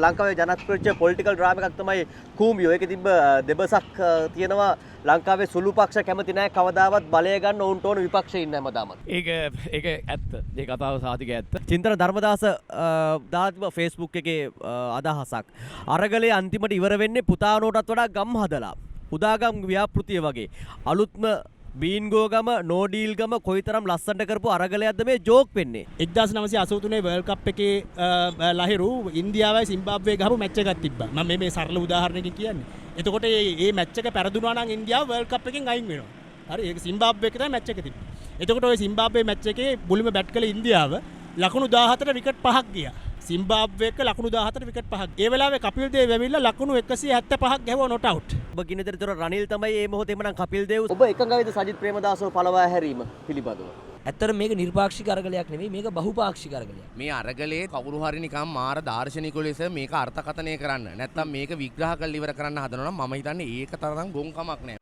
ලංකාවේ ජනප්‍රිය political drama එකක් තමයි කූඹියෝ. ඒකේ තිබ්බ දෙබසක් තියෙනවා ලංකාවේ සුළු පක්ෂ කැමති නැහැ කවදාවත් බලය ගන්න ඕන්ට ඕන විපක්ෂේ ඉන්න හැමදාමත්. ඒක ඇත්ත. ඒ කතාව සාතික ඇත්ත. චින්තන ධර්මදාස දාලා තිබ්බ Facebook එකේ අදහසක්. අරගලේ අන්තිමට ඉවර වෙන්නේ පුතානෝටත් වඩා ගම් හදලා. උදාගම් ව්‍යාපෘතිය වගේ. අලුත්ම බීන්ගෝගම නෝඩීල්ගම කොයිතරම් ලස්සනට කරපු අරගලයක්ද මේ ජෝක් වෙන්නේ. 1983 වර්ල්ඩ් කප් එකේ ලහිරු ඉන්දියාවයි සිම්බාබ්වේ ගහපු මැච් එකක් තිබ්බා. මම මේ සරල උදාහරණයකින් කියන්නේ. එතකොට මේ මැච් එක පෙරදුනා නම් ඉන්දියාව වර්ල්ඩ් කප් එකෙන් අයින් වෙනවා. හරි ඒක සිම්බාබ්වේ එක තමයි මැච් එක තිබ්බේ. එතකොට ওই සිම්බාබ්වේ මැච් එකේ මුලින්ම බැට් කළ ඉන්දියාව ලකුණු 17ට විකට් 5ක් ගියා. සිම්බාබ්වේ එක ලකුණු 17ට විකට් 5ක්. ඒ වෙලාවේ කපිල් දේව ඇවිල්ලා ලකුණු 175ක් ගැහුවා නොට් අවුට්. ඔබ කිනතරතර රනිල් තමයි මේ මොහොතේම නම් කපිල් දේව. ඔබ එකඟයිද සජිත් ප්‍රේමදාසව පළවා හැරීම පිළිබඳව? ඇත්තට මේක නිර්පාක්ෂික අරගලයක් නෙවෙයි මේක බහුපාක්ෂික අරගලයක්. මේ අරගලේ කවුරු හරි නිකන් මාර දාර්ශනිකව ලෙස මේක අර්ථකථනය කරන්න නැත්නම් මේක විග්‍රහ කරලා ඉවර කරන්න හදනවා නම් මම හිතන්නේ ඒක තරම් ගොන්කමක් නෑ.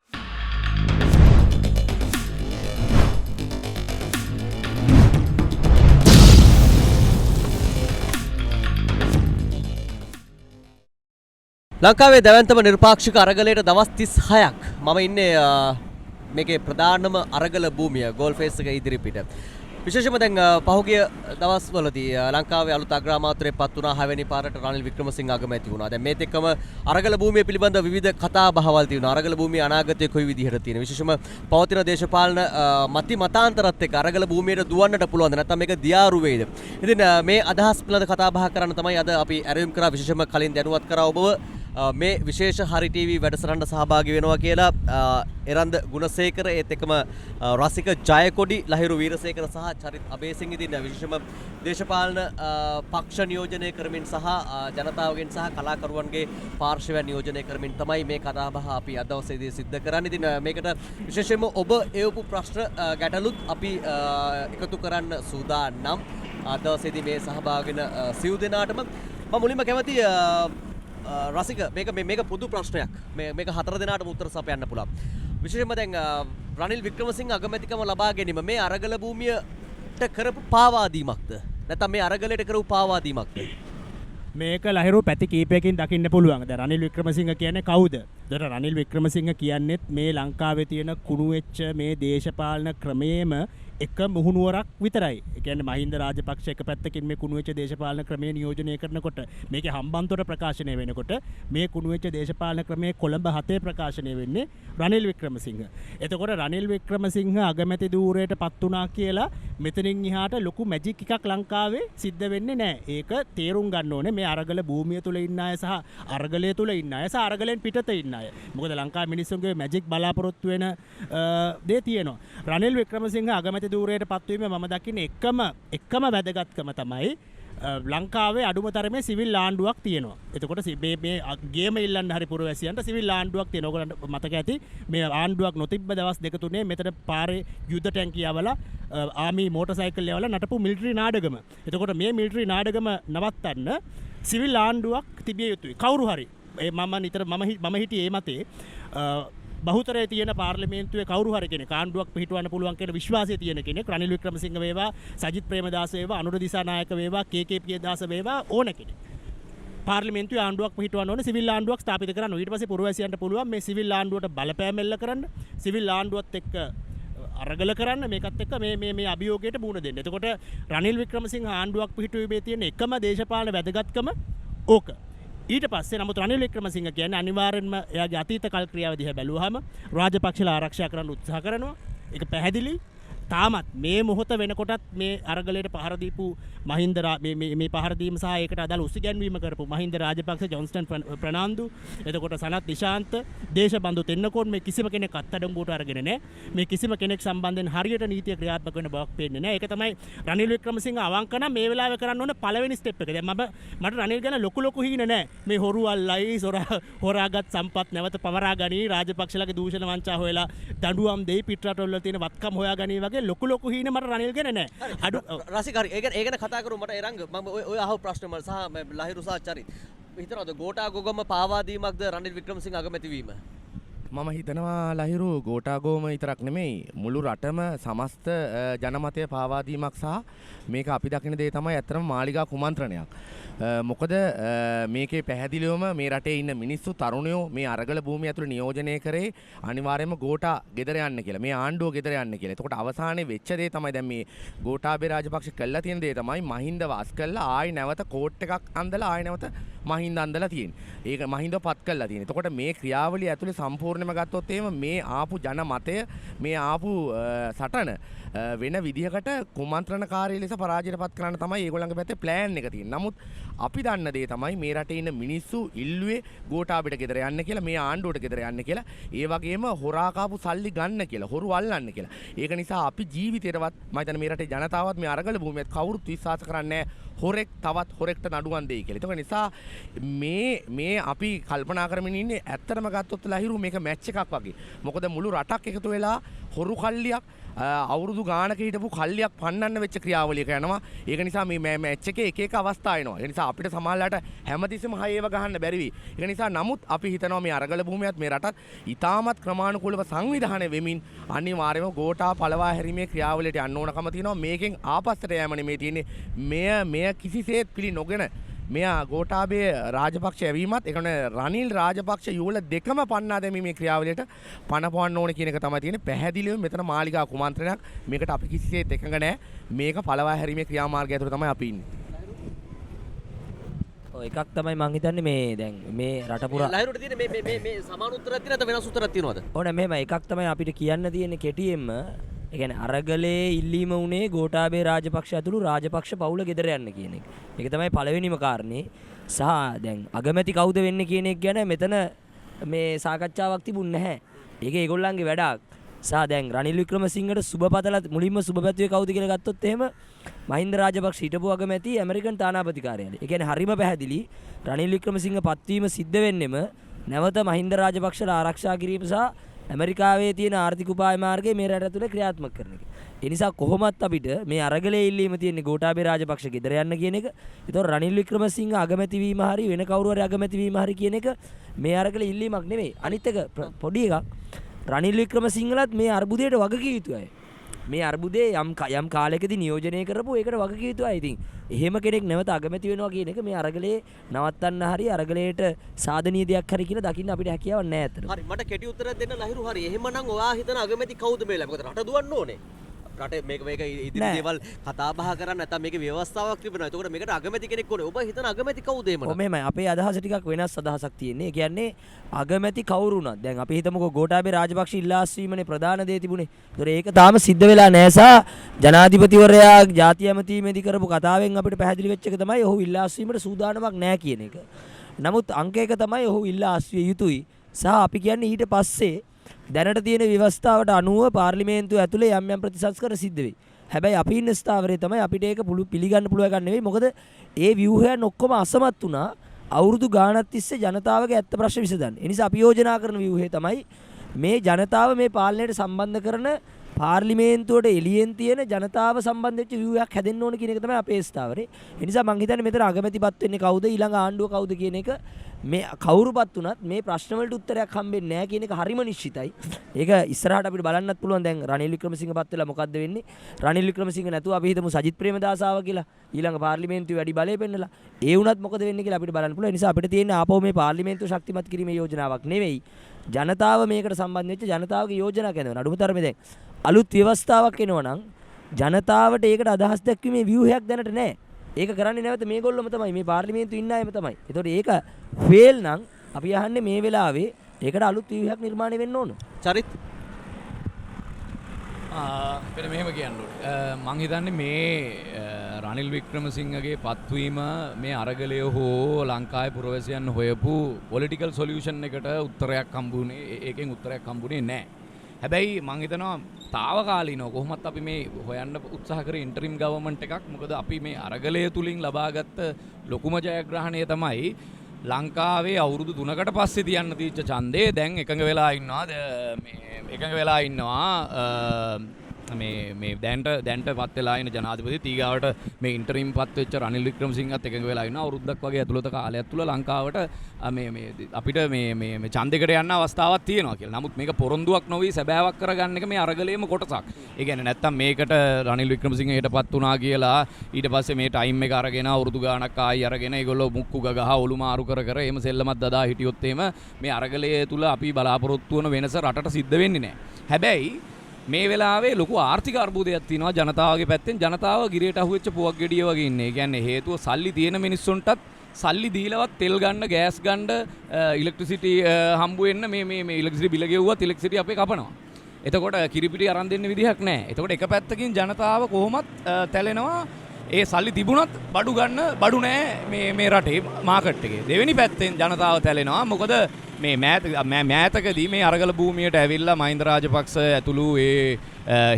ලංකාවේ දැවැන්තම නිර්පාක්ෂික අරගලයට දවස් 36ක් මම ඉන්නේ මේකේ ප්‍රධානම අරගල භූමිය ගෝල්ෆේස් එක ඉදිරිපිට. විශේෂයෙන්ම දැන් පහුගිය දවස්වලදී ලංකාවේ අලුත් අග්‍රාමාත්‍යවරයෙක් පත් වුණා 6 වෙනි පාරට රනිල් වික්‍රමසිංහ අගමැති වුණා. දැන් මේත් එක්කම අරගල භූමිය පිළිබඳ විවිධ කතා බහවල් තියෙනවා. අරගල භූමිය අනාගතයේ කොයි විදිහට තියෙන. විශේෂයෙන්ම පවතින දේශපාලන මතාන්තරත් එක්ක අරගල භූමියට දුවන්නට පුළුවන්ද නැත්නම් මේක දියාරු වෙයිද? ඉතින් මේ අදහස් පිළිබඳ කතා බහ කරන්න තමයි අද අපි ඇරයුම් කරා. විශේෂයෙන්ම කලින් දැනුවත් කරා ඔබව මේ විශේෂ හරි ටීවී වැඩසටහනට සහභාගී වෙනවා කියලා එරන්ද ගුණසේකර ඒත් එක්කම රසික ජයකොඩි ලහිරු වීරසේකර සහ චරිත් අබේසිංහ ඉදින් විශේෂම දේශපාලන පක්ෂ නියෝජනය කරමින් සහ ජනතාවගෙන් සහ කලාකරුවන්ගේ පාර්ශවයන් නියෝජනය කරමින් තමයි මේ කතාබහ අපි අද දවසේදී සිද්ධ කරන්නේ. ඉතින් මේකට විශේෂයෙන්ම ඔබ එවපු ප්‍රශ්න ගැටලුත් අපි එකතු කරන්න සූදානම්. අද දවසේදී මේ සහභාගී වෙන සිව් දෙනාටම මම මුලින්ම කැමති රසික මේක පොදු ප්‍රශ්නයක්. මේක හතර දෙනාටම උත්තර සපයන්න පුළුවන්. විශේෂයෙන්ම දැන් රනිල් වික්‍රමසිංහ අගමැතිකම ලබා ගැනීම මේ අරගල භූමියට කරපු පාවාදීමක්ද? නැත්නම් මේ අරගලයට කරපු පාවාදීමක්ද? මේක ලහිරු පැති කීපයකින් දකින්න පුළුවන්. දැන් රනිල් වික්‍රමසිංහ කියන්නේ කවුද? දැන් රනිල් වික්‍රමසිංහ කියන්නේත් මේ ලංකාවේ තියෙන කුණු වෙච්ච මේ දේශපාලන ක්‍රමයේම එක මුහුණුවරක් විතරයි. ඒ කියන්නේ මහින්ද රාජපක්ෂ එක පැත්තකින් මේ කුණු වෙච්ච දේශපාලන ක්‍රමය නියෝජනය කරනකොට මේකේ හම්බන්තොට ප්‍රකාශනය වෙනකොට මේ කුණු වෙච්ච දේශපාලන ක්‍රමයේ කොළඹ 7 ප්‍රකාශනය වෙන්නේ රනිල් වික්‍රමසිංහ. එතකොට රනිල් වික්‍රමසිංහ අගමැති ධූරයට පත් වුණා කියලා මෙතනින් එහාට ලොකු මැජික් එකක් ලංකාවේ සිද්ධ වෙන්නේ නැහැ. ඒක තේරුම් ගන්න ඕනේ මේ අරගල භූමිය තුල ඉන්න අය සහ අරගලය තුල ඉන්න අය සහ අරගලෙන් පිටත ඉන්න අය. මොකද ලංකාවේ මිනිස්සුන්ගේ මැජික් බලාපොරොත්තු වෙන දේ තියෙනවා. රනිල් වික්‍රමසිංහ අගමැති ධූරයට පත්වීම මම දකින්නේ එකම වැදගත්කම තමයි ලංකාවේ අඩුම තරමේ සිවිල් ආණ්ඩුවක් තියෙනවා. එතකොට මේ ගේම ඉල්ලන්න හරි පුරවැසියන්ට සිවිල් ආණ්ඩුවක් තියෙනවා. ඔයගොල්ලන්ට මතක ඇති මේ ආණ්ඩුවක් නොතිබ්බ දවස් දෙක තුනේ මෙතන පාරේ යුද්ධ ටැංකිය යවලා ආමි මෝටර් සයිකල් යවලා නටපු මිලිටරි නාඩගම. එතකොට මේ මිලිටරි නාඩගම නවත්තන්න සිවිල් ආණ්ඩුවක් තිබිය යුතුයි. කවුරු හරි මම හිටියේ මේ මතේ බහුතරයේ තියෙන පාර්ලිමේන්තුවේ කවුරු හරි කෙනෙක් ආණ්ඩුවක් පිහිටවන්න පුළුවන් කියන විශ්වාසය තියෙන කෙනෙක් රනිල් වික්‍රමසිංහ වේවා සජිත් ප්‍රේමදාස වේවා අනුර දිසානායක වේවා කේ.කේ. පියදාස වේවා ඕන කෙනෙක් පාර්ලිමේන්තුවේ ආණ්ඩුවක් පිහිටවන්න ඕනේ සිවිල් ආණ්ඩුවක් ස්ථාපිත කරන්න. ඊට පස්සේ පුරවැසියන්ට පුළුවන් මේ සිවිල් ආණ්ඩුවට බලපෑම් එල්ල කරන්න සිවිල් ආණ්ඩුවත් එක්ක අරගල කරන්න මේකත් එක්ක මේ අභියෝගයට මුහුණ දෙන්න. එතකොට රනිල් වික්‍රමසිංහ ආණ්ඩුවක් පිහිටුවීමේ තියෙන එකම දේශපාලන වැදගත්කම ඕක. ඊට පස්සේ නමුත් රනිල් වික්‍රමසිංහ කියන්නේ අනිවාර්යෙන්ම එයාගේ අතීත කල් ක්‍රියාව දිහා බැලුවාම රාජපක්ෂලා ආරක්ෂා කරන්න උත්සාහ කරනවා. ඒක පැහැදිලි. තාමත් මේ මොහොත වෙනකොටත් මේ අරගලයට පහර දීපු මහින්ද මේ පහර දීම සහ ඒකට අදාළ උසිගැන්වීම කරපු මහින්ද රාජපක්ෂ ජොන්ස්ටන් ප්‍රනාන්දු එතකොට සනත් නිශාන්ත දේශබන්දු තෙන්නකෝන් මේ කිසිම කෙනෙක් අත්අඩංගුවට අරගෙන නැහැ. මේ කිසිම කෙනෙක් සම්බන්ධයෙන් හරියට නීතිය ක්‍රියාත්මක වෙන බවක් පේන්නේ නැහැ. ඒක තමයි රනිල් වික්‍රමසිංහ අවංක නම් මේ වෙලාවේ කරන්න ඕන පළවෙනි ස්ටෙප් එක. දැන් මට රනිල් ගැන ලොකු හීන නැහැ. මේ හොරු අල්ලයි හොරාගත් සම්පත් නැවත පවරා ගනී රාජපක්ෂලගේ දූෂණ වංචා හොයලා දඬුවම් දෙයි පිටරටවල තියෙන වත්කම් හොයා ගනී වගේ ලොකු හීන මට රනිල් ගැන නැහැ. අඩු රසික හරි ඒක ගැන කතා කරමු. මට එරංග මම ඔය අහව ප්‍රශ්න වල සහ ලහිරු සහ චරිත් හිතනවාද ගෝඨා ගොගම පාවා දීමක්ද රනිල් වික්‍රමසිංහ අගමැති වීම? මම හිතනවා ලහිරු ගෝඨාගෝම විතරක් නෙමෙයි මුළු රටම සමස්ත ජනමතය පාවාදීමක් සහ මේක අපි දකින දේ තමයි ඇත්තටම මාලිගා කුමන්ත්‍රණයක්. මොකද මේකේ පැහැදිලිවම මේ රටේ ඉන්න මිනිස්සු තරුණයෝ මේ අරගල භූමිය ඇතුළේ නියෝජනය කරේ අනිවාර්යයෙන්ම ගෝඨා ගෙදර යන්න කියලා. මේ ආණ්ඩුව ගෙදර යන්න කියලා. එතකොට අවසානයේ වෙච්ච දේ තමයි දැන් මේ ගෝඨාභය රාජපක්ෂ කළා තියෙන දේ තමයි මහින්ද වාස් කළා ආයි නැවත කෝට් එකක් අන්දලා ආයි නැවත මහින්ද අන්දලා තියෙන්නේ. ඒක මහින්දව පත් කළා තියෙන්නේ. එතකොට මේ ක්‍රියාවලිය ඇතුලේ සම්පූර්ණයෙන්ම ගත්තොත් එහෙම මේ ආපු ජනමතය මේ ආපු සටන වෙන විදිහකට කුමන්ත්‍රණකාරී ලෙස පරාජයට පත් කරන්න තමයි ඒගොල්ලන්ගේ පැත්තේ ප්ලෑන් එක තියෙන්නේ. නමුත් අපි දන්න දේ තමයි මේ රටේ ඉන්න මිනිස්සු ඉල්ලුවේ ගෝඨාභයට ගෙදර යන්න කියලා, මේ ආණ්ඩුවට ගෙදර යන්න කියලා. ඒ වගේම හොරා කාපු සල්ලි ගන්න කියලා, හොරු අල්ලන්න කියලා. ඒක නිසා අපි ජීවිතේටවත් මම හිතන්නේ මේ රටේ ජනතාවත් මේ අරගල භූමියත් කවුරුත් විශ්වාස කරන්නේ නැහැ හොරෙක් තවත් හොරෙක්ට නඩුවන් දෙයි කියලා. ඒක නිසා මේ අපි කල්පනා කරමින් ඉන්නේ ඇත්තටම ගත්තොත් ලහිරු මේක මැච් එකක් වගේ. මොකද මුළු රටක් එකතු වෙලා හොරු කල්ලියක් අවුරුදු ගානක හිටපු කල්ලියක් පන්නන්න වෙච්ච ක්‍රියාවලියක යනවා. ඒක නිසා මේ මැච් එකේ එක එක අවස්ථා එනවා. ඒ නිසා අපිට සමහරලාට හැමතිස්සෙම හය ඒව ගහන්න බැරි වෙයි. ඒක නිසා නමුත් අපි හිතනවා මේ අරගල භූමියත් මේ රටත් ඉතාමත් ක්‍රමානුකූලව සංවිධානය වෙමින් අනිවාර්යයෙන්ම ගෝඨා පළවා හැරීමේ ක්‍රියාවලියට යන්න ඕනකම තියෙනවා. මේකෙන් ආපස්සට යෑම නෙමෙයි තියෙන්නේ. මෙය කිසිසේත් පිළි නොගෙන මෙයා ගෝඨාභය රාජපක්ෂ ඇවීමත් ඒ කියන්නේ රනිල් රාජපක්ෂ යුවල දෙකම පන්නා දැමීමේ ක්‍රියාවලියට පනපවන්න ඕන කියන එක තමයි තියෙන්නේ. පැහැදිලිවම මෙතන මාලිගා කුමන්ත්‍රණයක්. මේකට අපි කිසිසේත් එකඟ නැහැ. මේක පළවා හැරීමේ ක්‍රියාමාර්ගය ඇතුළේ තමයි අපි ඉන්නේ. ඔය එකක් තමයි මං හිතන්නේ මේ දැන් මේ රට පුරා ලහිරුට තියෙන මේ සමාන උත්තරයක් තියෙන නැත්නම් වෙනස් උත්තරයක් තියෙනවද? ඕන මෙහෙම එකක් තමයි අපිට කියන්න තියෙන්නේ කෙටියෙන්ම. ඒ කියන්නේ අරගලේ ඉල්ලීම උනේ ගෝඨාභය රාජපක්ෂ ඇතුළු රාජපක්ෂ පවුල ගෙදර යන්න කියන එක. ඒක තමයි පළවෙනිම කාරණේ. සහ දැන් අගමැති කවුද වෙන්නේ කියන එක ගැන මෙතන මේ සාකච්ඡාවක් තිබුණේ නැහැ. ඒක ඒගොල්ලන්ගේ වැඩක්. සහ දැන් රනිල් වික්‍රමසිංහට සුබපතලා මුලින්ම සුබපැතුවේ කවුද කියලා ගත්තොත් එහෙම මහින්ද රාජපක්ෂ හිටපු අගමැති ඇමරිකන් තානාපති කාර්යාලය. ඒ කියන්නේ හරිම පැහැදිලි රනිල් වික්‍රමසිංහ පත්වීම සිද්ධ වෙන්නෙම නැවත මහින්ද රාජපක්ෂලා ආරක්ෂා කිරීම සහ ඇමරිකාවේ තියෙන ආර්ථික උපාය මාර්ගය මේ රට ඇතුලේ ක්‍රියාත්මක කරන එක. ඒ නිසා කොහොමත් අපිට මේ අරගලයේ ඉල්ලීම තියෙන්නේ ගෝඨාභය රාජපක්ෂ ගෙදර යන්න කියන එක. ඒතකොට රනිල් වික්‍රමසිංහ අගමැති වීම හරි වෙන කවුරු හරි අගමැති වීම හරි කියන එක මේ අරගලයේ ඉල්ලීමක් නෙමෙයි. අනිත් එක පොඩි එකක් රනිල් වික්‍රමසිංහලත් මේ අර්බුදයට වග කිය යුතු අය. මේ අර්බුදේ යම් කාලයකදී නියෝජනය කරපු ඒකට වග කිය යුතු අය. ඉතින් එහෙම කෙනෙක් නැවත අගමැති වෙනවා කියන එක මේ අරගලේ නවත්තන්න හරි අරගලයට සාධනීය දෙයක් හරි කියලා දකින්න අපිට හැකියාවක් නැහැ අතට. හරි මට කෙටි උත්තරයක් දෙන්න ලහිරු. හරි එහෙමනම් ඔයා හිතන අගමැති කවුද මේලා? මොකද රට දුවන්න ඕනේ. රට මේක ඉදිරි දේවල් කතා බහ කරන්න නැත්නම් මේකේ ව්‍යවස්ථාවක් තිබෙනවා. ඒකට මේකට අගමැති කෙනෙක් ඕනේ. ඔබ හිතන අගමැති කවුද එමන? ඔව් මෙහෙමයි. අපේ අදහස ටිකක් වෙනස් අදහසක් තියෙන්නේ. ඒ කියන්නේ අගමැති කවුරු වුණත් දැන් අපි හිතමුකෝ ගෝඨාභය රාජපක්ෂ ඉල්ලා අස්වීමනේ ප්‍රධාන දේ තිබුණේ. ඒතර ඒක තාම සිද්ධ වෙලා නැහැ සා ජනාධිපතිවරයා ජාතිය ඇමතීමේදී කරපු කතාවෙන් අපිට පැහැදිලි වෙච්ච එක තමයි ඔහු ඉල්ලා අස්වීමට සූදානමක් නැහැ කියන එක. නමුත් අංක එක තමයි ඔහු ඉල්ලා අස්විය යුතුයි. සහ අපි කියන්නේ ඊට පස්සේ දැනට තියෙන ව්‍යවස්ථාවට අනුව පාර්ලිමේන්තුව ඇතුලේ යම් යම් ප්‍රතිසංස්කරණ සිද්ධ වෙයි. හැබැයි අපි ඉන්න ස්ථාවරේ තමයි අපිට ඒක පිළිගන්න පුළුවන් එකක් නෙවෙයි. මොකද ඒ ව්‍යුහයන් ඔක්කොම අසමත් වුණා. අවුරුදු ගාණක් තිස්සේ ජනතාවගේ ඇත්ත ප්‍රශ්න විසඳන්න. ඒ නිසා අපි යෝජනා කරන ව්‍යුහය තමයි මේ ජනතාව මේ පාලනයට සම්බන්ධ කරන පාර්ලිමේන්තුවට එළියෙන් තියෙන ජනතාව සම්බන්ධ වෙච්ච ව්‍යුහයක් හැදෙන්න ඕන කියන එක තමයි අපේ ස්ථාවරේ. ඒ නිසා මං හිතන්නේ මෙතන අගමැතිපත් වෙන්නේ කවුද ඊළඟ ආණ්ඩුව කවුද කියන එක මේ කවුරුපත් වුණත් මේ ප්‍රශ්න වලට උත්තරයක් හම්බෙන්නේ නැහැ කියන එක හරිම නිශ්චිතයි. ඒක ඉස්සරහට අපිට බලන්නත් පුළුවන්. දැන් රනිල් වික්‍රමසිංහ පත් වෙලා මොකද්ද වෙන්නේ? රනිල් වික්‍රමසිංහ නැතුව අපි හිතමු සජිත් ප්‍රේමදාස ආව කියලා. ඊළඟ පාර්ලිමේන්තුවේ වැඩි බලය පෙන්නලා. ඒ වුණත් මොකද වෙන්නේ කියලා අපිට බලන්න පුළුවන්. ඒ නිසා අපිට තියෙන්නේ ආපහු මේ පාර්ලිමේන්තුව ශක්තිමත් කිරීමේ යෝජනාවක් නෙවෙයි. ජනතාව මේකට සම්බන්ධ වෙච්ච ජනතාවගේ යෝජනා කරනවා. අඩුම තරමේ දැන් අලුත් ව්‍යවස්ථාවක් එනවා නම් ජනතාවට ඒකට අදහස් දැක්වීමේ ව්‍යුහයක් දැනට නැහැ. ඒක කරන්නේ නැවත මේගොල්ලොම තමයි මේ පාර්ලිමේන්තුවේ ඉන්න අයම තමයි. ඒතකොට ඒක ෆේල් නම් අපි අහන්නේ මේ වෙලාවේ ඒකට අලුත් ව්‍යුහයක් නිර්මාණය වෙන්න ඕන. චරිත් වෙන මෙහෙම කියන්න ඕනේ. මං හිතන්නේ මේ රනිල් වික්‍රමසිංහගේ පත්වීම මේ අරගලය හෝ ලංකාවේ පුරවැසියන් හොයපු පොලිටිකල් සොලියුෂන් එකට උත්තරයක් හම්බුනේ ඒකෙන් උත්තරයක් හම්බුනේ නැහැ. හැබැයි මං හිතනවා තාවකාලීනව කොහොමත් අපි මේ හොයන්න උත්සාහ කරේ ඉන්ටරිම් ගවර්න්මන්ට් එකක්. මොකද අපි මේ අරගලය තුලින් ලබාගත්ත ලොකුම ජයග්‍රහණය තමයි ලංකාවේ අවුරුදු 3කට පස්සේ තියන්න තීච්ච ඡන්දේ දැන් එකඟ වෙලා ඉන්නවා මේ දැන්ට පත් වෙලා ඉන්න ජනාධිපති තීගාවට මේ ඉන්ටරිම් පත් වෙච්ච රනිල් වික්‍රමසිංහත් එකඟ වෙලා ඉන්නවා අවුරුද්දක් වගේ ඇතුළත කාලයක් තුල ලංකාවට මේ අපිට මේ ඡන්දයකට යන්න අවස්ථාවක් තියෙනවා කියලා. නමුත් මේක පොරොන්දුවක් නොවි සැබෑවක් කරගන්න එක මේ අරගලයේම කොටසක්. ඒ කියන්නේ නැත්තම් මේකට රනිල් වික්‍රමසිංහ හෙටපත් වුණා කියලා ඊට පස්සේ මේ ටයිම් එක අරගෙන අවුරුදු ගාණක් ආයි අරගෙන ඒගොල්ලෝ මුක්කු ගහ ඔලු මාරු කර එහෙම සෙල්ලමක් දදා හිටියොත් එහෙම මේ අරගලයේ තුල අපි බලාපොරොත්තු වෙන වෙනස රටට සිද්ධ වෙන්නේ නැහැ. හැබැයි මේ වෙලාවේ ලොකු ආර්ථික අර්බුදයක් තියෙනවා ජනතාවගේ පැත්තෙන්. ජනතාව ගිරේට අහුවෙච්ච පුවක් ගෙඩිය වගේ ඉන්නේ. ඒ කියන්නේ හේතුව සල්ලි තියෙන මිනිස්සුන්ටත් සල්ලි දීලවත් තෙල් ගන්න, ගෑස් ගන්න, ඉලෙක්ට්‍රිසිටි හම්බ වෙන්න මේ ඉලෙක්ට්‍රිසිටි බිල ගෙවුවත් ඉලෙක්ට්‍රිසිටි අපේ කපනවා. එතකොට කිරිපිටි අරන් දෙන්න විදිහක් නැහැ. එතකොට එක පැත්තකින් ජනතාව කොහොමත් තැලෙනවා. ඒ සල්ලි තිබුණත් බඩු ගන්න බඩු නැහැ මේ රටේ මාකට් එකේ. දෙවෙනි පැත්තෙන් ජනතාව තැලෙනවා. මොකද මේ මෑතකදී මේ අරගල භූමියට ඇවිල්ලා මහින්ද රාජපක්ෂ ඇතුළු ඒ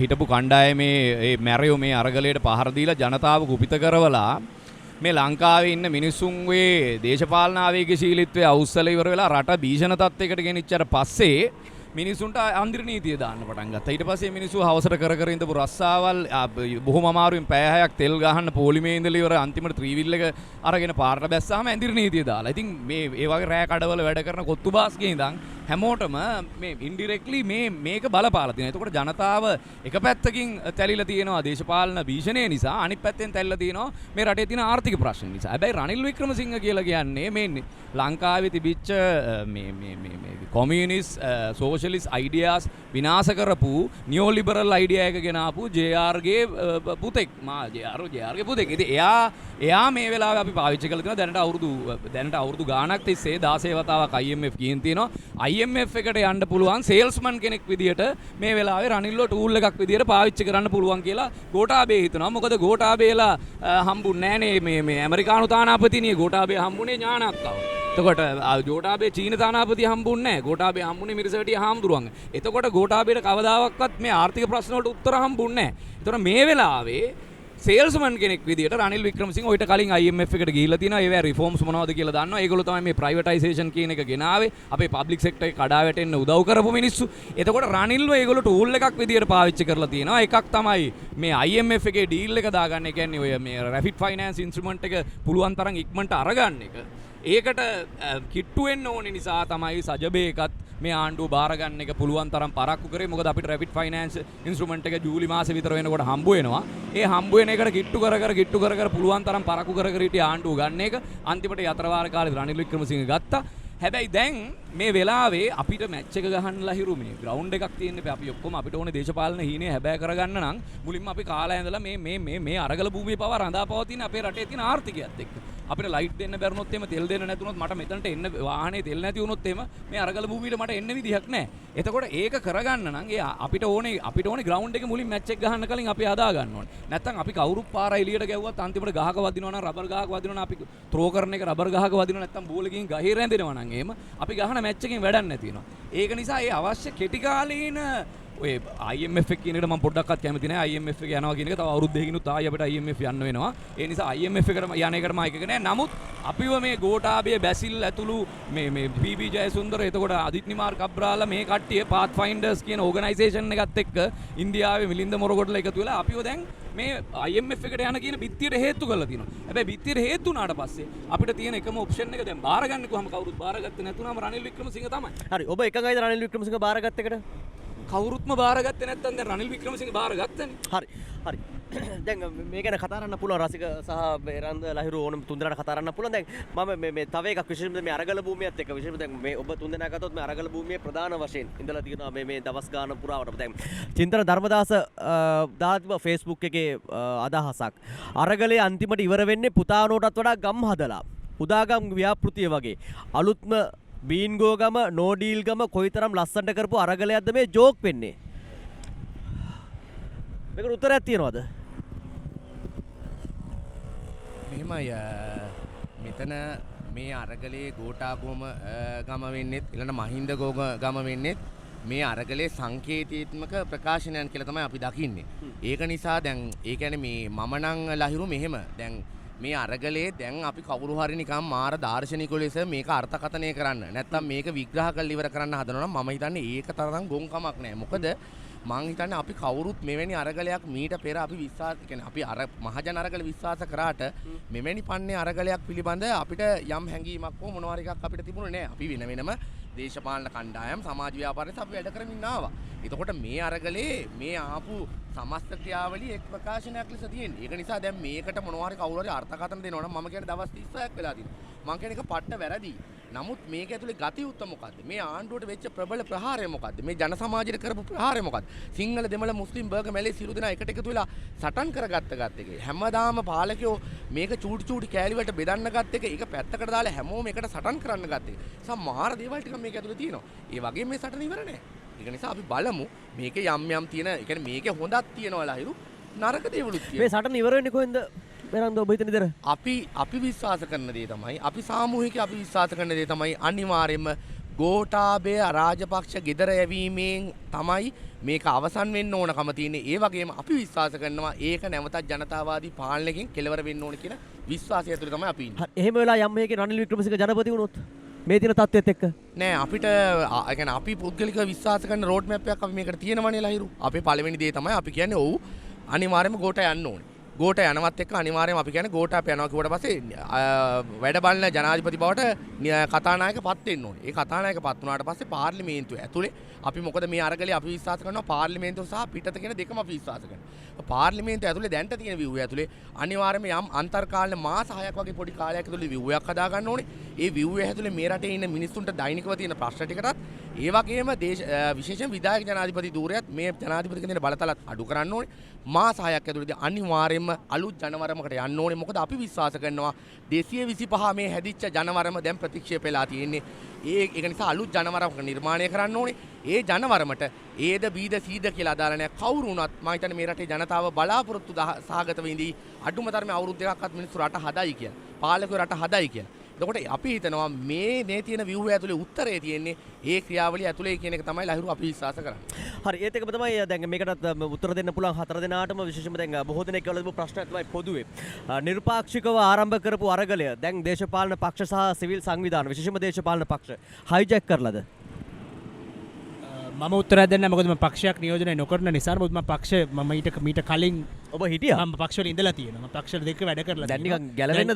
හිටපු කණ්ඩායමේ ඒ මැරයෝ මේ අරගලයට පහර දීලා ජනතාව කුපිත කරවලා මේ ලංකාවේ ඉන්න මිනිස්සුන්ගේ දේශපාලන ආවේගශීලීත්වය අවුස්සලා ඉවර වෙලා රට භීෂණ තත්යකට ගෙනිච්චාට පස්සේ මිනිසුන්ට අන්දිර නීතිය දාන්න පටන් ගත්තා. ඊට පස්සේ මිනිස්සු හවසට කර ඉඳපු රස්සාවල් බොහොම අමාරුවෙන් පැය 6ක් තෙල් ගහන්න පොලිමේ ඉඳලා ඉවර අන්තිමට ත්‍රිවිල් එක අරගෙන පාරට බැස්සාම අන්දිර නීතිය දාලා. ඉතින් මේ ඒ වගේ රෑ කඩවල වැඩ කරන කොත්තු බාස්ගේ ඉඳන් හැමෝටම මේ ඉන්ඩිරෙක්ට්ලි මේක බලපාලා තියෙනවා. එතකොට ජනතාව එක පැත්තකින් තැලිලා තියෙනවා දේශපාලන භීෂණය නිසා, අනිත් පැත්තෙන් තැලිලා තියෙනවා මේ රටේ තියෙන ආර්ථික ප්‍රශ්න නිසා. හැබැයි රනිල් වික්‍රමසිංහ කියලා කියන්නේ මේ ලංකාවේ තිබිච්ච මේ කොමියුනිස්ට් සෝෂලිස්ට් අයිඩියාස් විනාශ කරපු නියෝ ලිබරල් අයිඩියා එක ගෙන ආපු JRගේ පුතෙක්. JRගේ පුතෙක්. ඉතින් එයා මේ වෙලාවේ අපි පාවිච්චි කරලා තියෙනවා. දැනට අවුරුදු ගාණක් තිස්සේ 16 වතාවක් IMF ගිහින් තියෙනවා. IMF එකට යන්න පුළුවන් සේල්ස්මන් කෙනෙක් විදියට මේ වෙලාවේ රනිල්ව ටූල් එකක් විදියට පාවිච්චි කරන්න පුළුවන් කියලා ගෝඨාභය හිතනවා. මොකද ගෝඨාභයලා හම්බුන්නේ නැහනේ මේ ඇමරිකානු තානාපතිනිය. ගෝඨාභය හම්බුනේ ඥානක්කව. එතකොට ගෝඨාභය චීන තානාපති හම්බුන්නේ නැහැ. ගෝඨාභය හම්බුනේ මිරිසවැටිය හාමුදුරුවන්. එතකොට ගෝඨාභයට කවදාවත් මේ ආර්ථික ප්‍රශ්න වලට උත්තර හම්බුන්නේ නැහැ. එතකොට මේ වෙලාවේ සේල්ස්මන් කෙනෙක් විදියට රනිල් වික්‍රමසිංහ ඔයිට කලින් IMF එකට ගිහිල්ලා තිනවා. ඒවැ රිෆෝම්ස් මොනවද කියලා දන්නවා. ඒගොල්ලෝ තමයි මේ ප්‍රයිවටයිසේෂන් කියන එක ගෙනාවේ. අපේ පබ්ලික් සෙක්ටර් එක කඩා වැටෙන්න උදව් කරපු මිනිස්සු. එතකොට රනිල්ව ඒගොල්ලෝ ටූල් එකක් විදියට පාවිච්චි කරලා තියෙනවා. එකක් තමයි මේ IMF එකේ ඩීල් එක දාගන්න. ඒ කියන්නේ ඔය මේ රැපිඩ් ෆයිනෑන්ස් ඉන්ස්ට්‍රුමන්ට් එක පුළුවන් තරම් ඉක්මනට අරගන්න එක. ඒකට කිට්ටු වෙන්න ඕනේ නිසා තමයි සජබේකත් මේ ආණ්ඩුව බාරගන්න එක පුළුවන් තරම් පරක්කු කරේ. මොකද අපිට රැපිඩ් ෆයිනෑන්ස් ඉන්ස්ට්‍රුමන්ට් එක ජූලි මාසේ විතර වෙනකොට හම්බ වෙනවා. ඒ හම්බ වෙන එකට කිට්ටු කර පුළුවන් තරම් පරක්කු කර හිටිය ආණ්ඩුව ගන්න එක. අන්තිමට යතරවාර කාලේ රනිල් වික්‍රමසිංහ ගත්තා. හැබැයි දැන් මේ වෙලාවේ අපිට මැච් එක ගහන්න ලහිරු මේ ග්‍රවුන්ඩ් එකක් තියෙන්න බෑ. අපි ඔක්කොම අපිට ඕනේ දේශපාලන හීනේ හැබෑ කරගන්න නම් මුලින්ම අපි කාලා ඇඳලා මේ අරගල භූමියේ පව රඳා පවතින අපේ රටේ තියෙන ආර්ථිකයත් එක්ක අපිට ලයිට් දෙන්න බැරුණොත් එහෙම තෙල් දෙන්න නැතුනොත් මට මෙතනට එන්න වාහනේ තෙල් නැති වුණොත් එහෙම මේ අරගල භූමියට මට එන්න විදිහක් නැහැ. එතකොට ඒක කරගන්න නම් ඒ අපිට ඕනේ ග්‍රවුන්ඩ් එකේ මුලින් මැච් එක ගහන්න කලින් අපි හදා ගන්න ඕනේ. නැත්තම් අපි කවුරුත් පාර එළියට ගැව්වත් අන්තිමට ගහක වදිනවා නම් රබර් ගහක වදිනවා නම් අපි ත්‍රෝ කරන එක රබර් ගහක වදිනවා නැත්තම් බෝලකින් ගහේ රැඳෙනවා නම් එහෙම අපි ගහන මැච් එකෙන් වැඩක් නැති වෙනවා. ඒක නිසා ඒ අවශ්‍ය කෙටි කාලීන ඔය IMF එක කියන එකට මම පොඩ්ඩක්වත් කැමති නැහැ. IMF එක යනවා කියන එක තව අවුරුද්දකිනුත් ආයෙ අපිට IMF යන්න වෙනවා. ඒ නිසා IMF එකට යන එකට මම එකක නැහැ. නමුත් අපිව මේ ගෝඨාභය බැසිල් ඇතුළු මේ PB ජයසුන්දර එතකොට අදිත් නිමාර් කබ්‍රාලා මේ කට්ටිය පාත්ෆයින්ඩර්ස් කියන ඕගනයිසේෂන් එකත් එක්ක ඉන්දියාවේ මිලින්ද මොරගොඩලා එකතු වෙලා අපිව දැන් මේ IMF එකට යන කියන බිත්තියට හේතු කරලා තියෙනවා. හැබැයි බිත්තියට හේතු වුණාට පස්සේ අපිට තියෙන එකම ඔප්ෂන් එක දැන් බාරගන්න කොහම කවුරුත් බාරගත්තේ නැතුනම රනිල් වික්‍රමසිංහ තමයි. හරි ඔබ එකගයිද රනිල් වික්‍රමසිංහ බාරගත්ත එකට? කවුරුත්ම බාරගත්තේ නැත්නම් දැන් රනිල් වික්‍රමසිංහ බාරගත්තනේ. හරි. දැන් මේ ගැන කතා කරන්න පුළුවන් රසික සහ රන්ද ලහිරු ඕනම තුන්දෙනාට කතා කරන්න පුළුවන්. දැන් මම මේ තව එකක් විශේෂයෙන්ම මේ අරගල භූමියත් එක්ක විශේෂයෙන්ම දැන් මේ ඔබ තුන්දෙනා ගත්තොත් මේ අරගල භූමියේ ප්‍රධාන වශයෙන් ඉඳලා තියෙනවා මේ දවස් ගාන පුරාවට. දැන් චින්තන ධර්මදාස දාතිබ Facebook එකේ අදහසක් අරගලේ අන්තිමට ඉවර වෙන්නේ පුතානෝටත් වඩා ගම් හදලා උදාගම් ව්‍යාපෘතිය වගේ අලුත්ම බීන්ගෝගම නෝඩීල්ගම කොයිතරම් ලස්සනට කරපු අරගලයක්ද මේ ජෝක් වෙන්නේ? මේකට උත්තරයක් තියනවද? මෙහෙමයි මෙතන මේ අරගලේ ගෝඨාභෝම ගම වෙන්නෙත් ඊළඟ මහින්ද ගම වෙන්නෙත් මේ අරගලේ සංකේතාත්මක ප්‍රකාශනයන් කියලා තමයි අපි දකින්නේ. ඒක නිසා දැන් ඒ කියන්නේ මේ මම නම් ලහිරු මෙහෙම දැන් මේ අරගලේ දැන් අපි කවුරු හරි නිකන් මාර දාර්ශනිකව ලෙස මේක අර්ථකථනය කරන්න නැත්නම් මේක විග්‍රහ කරලා ඉවර කරන්න හදනවා නම් මම හිතන්නේ ඒක තරම් ගොන් කමක් නෑ. මොකද මං හිතන්නේ අපි කවුරුත් මෙවැනි අරගලයක් මීට පෙර අපි විශ්වාස කියන්නේ අපි අර මහජන අරගල විශ්වාස කරාට මෙවැනි පන්නේ අරගලයක් පිළිබඳ අපිට යම් හැඟීමක් හෝ මොනවා හරි එකක් අපිට තිබුණේ නැහැ. අපි වෙන වෙනම දේශපාලන කණ්ඩායම් සමාජ ව්‍යාපාරයට අපි වැඩ කරමින් ආවා. එතකොට මේ අරගලේ මේ ආපු සමස්ත ක්‍රියාවලිය එක් ප්‍රකාශනයක් ලෙස තියෙන්නේ. ඒක නිසා දැන් මේකට මොනවා හරි කවුරු හරි අර්ථකථන දෙනවා නම් මම කියන්නේ දවස් 30ක් වෙලා තියෙනවා. මං කියන එක පට්ට වැරදි. නමුත් මේක ඇතුලේ ගතියුත්ත මොකද්ද? මේ ආණ්ඩුවට වෙච්ච ප්‍රබල ප්‍රහාරය මොකද්ද? මේ ජන සමාජයට කරපු ප්‍රහාරය මොකද්ද? සිංහල දෙමළ මුස්ලිම් බර්ග මැලේ සියලු දෙනා එකට එකතු වෙලා සටන් කරගත්ත එකේ. හැමදාම පාලකයෝ මේක චූටි චූටි කෑලි වලට බෙදන්න ගත්ත එක. ඒක පැත්තකට දාලා හැමෝම එකට සටන් කරන්න ගත්ත එක. සමහර දේවල් ටික මේක ඇතුලේ තියෙනවා. ඒ වගේම මේ සටන ඉවර නැහැ. ඒක නිසා අපි බලමු මේකේ යම් තියෙන, ඒ කියන්නේ මේකේ හොඳක් තියෙනවා ලහිරු, නරක දේවලුත් තියෙනවා. මේ සටන ඉවර වෙන්නේ කොහෙන්ද? බෙරන්ද ඔබ හිතන විදිහට? අපි විශ්වාස කරන දේ තමයි, අපි සාමූහික අපි විශ්වාස කරන දේ තමයි අනිවාර්යයෙන්ම ගෝඨාභය රාජපක්ෂ ගෙදර යැවීමෙන් තමයි මේක අවසන් වෙන්න ඕනකම තියෙන්නේ. ඒ වගේම අපි විශ්වාස කරනවා ඒක නැවතත් ජනතාවාදී පාලනයකින් කෙලවර වෙන්න ඕන කියන විශ්වාසය ඇතුළේ තමයි අපි ඉන්නේ. එහෙම වෙලා යම් මේකේ රනිල් වික්‍රමසිංහ ජනපති වුණොත් මේ දින තත්ත්වෙත් එක්ක නෑ අපිට ඒ කියන්නේ අපි පුද්ගලිකව විශ්වාස කරන රෝඩ් මැප් එකක් අපි මේකට තියෙනවනේ ලහිරු. අපේ පළවෙනි දේ තමයි අපි කියන්නේ ඔව් අනිවාර්යයෙන්ම ගෝඨා යන්න ඕනේ. ගෝඨ යනවත් එක්ක අනිවාර්යයෙන්ම අපි කියන්නේ ගෝඨාප යනවා කිව්වට පස්සේ වැඩ බලන ජනාධිපති බවට කතානායක පත් වෙන්න ඕනේ. ඒ කතානායක පත් වුණාට පස්සේ පාර්ලිමේන්තුව ඇතුලේ අපි මොකද මේ අරගලේ අපි විශ්වාස කරනවා පාර්ලිමේන්තුව සහ පිටත කියන දෙකම අපි විශ්වාස කරනවා. පාර්ලිමේන්තුව ඇතුලේ දැන්ට තියෙන view ඇතුලේ අනිවාර්යයෙන්ම යම් අන්තර්කාලීන මාස 6ක් වගේ පොඩි කාලයක් ඇතුලේ view එකක් හදා ගන්න ඕනේ. ඒ view එක ඇතුලේ මේ රටේ ඉන්න මිනිස්සුන්ට දෛනිකව තියෙන ප්‍රශ්න ටිකටත් ඒ වගේම විශේෂයෙන් විධායක ජනාධිපති ධූරයත් මේ ජනාධිපතිගෙන් දෙන බලතලත් අඩු කරන්න ඕනේ. මාස 6ක් ඇතුළතදී අනිවාර්යයෙන්ම අලුත් ජනවරමකට යන්න ඕනේ. මොකද අපි විශ්වාස කරනවා 225 මේ හැදිච්ච ජනවරම දැන් ප්‍රතික්ෂේප වෙලා තියෙන්නේ. ඒක නිසා අලුත් ජනවරමක නිර්මාණය කරන්න ඕනේ. ඒ ජනවරමට ඒද බීද සීද කියලා අදාළ නැහැ. කවුරු වුණත් මම හිතන්නේ මේ රටේ ජනතාව බලාපොරොත්තු සහගතව ඉඳී අඩුම තරමේ අවුරුදු දෙකක්වත් මිනිස්සු රට හදයි කියලා. පාලකයෝ රට හදයි කියලා. එතකොට අපි හිතනවා මේ තියෙන ව්‍යුහ ඇතුලේ උත්තරේ තියෙන්නේ ඒ ක්‍රියාවලිය ඇතුලේ කියන එක තමයි ලහිරු අපි විශ්වාස කරන්නේ. හරි ඒත් එකම තමයි දැන් මේකටත් උත්තර දෙන්න පුළුවන් හතර දෙනාටම විශේෂයෙන්ම දැන් බොහෝ දෙනෙක් කියලා තිබු ප්‍රශ්නයක් තමයි පොදුවේ. නිර්පාක්ෂිකව ආරම්භ කරපු අරගලය දැන් දේශපාලන පක්ෂ සහ සිවිල් සංවිධාන විශේෂයෙන්ම දේශපාලන පක්ෂ හයිජැක් කරලාද? මම උත්තරයක් දෙන්න මොකද මම පක්ෂයක් නියෝජනය නොකරන නිසා මොකද මම පක්ෂ මම මීට කලින් ඔබ හිටියා? මම පක්ෂවල ඉඳලා තියෙනවා. මම පක්ෂවල දෙක වැඩ කරලා දැන් නිකන් ගැලවෙන්නද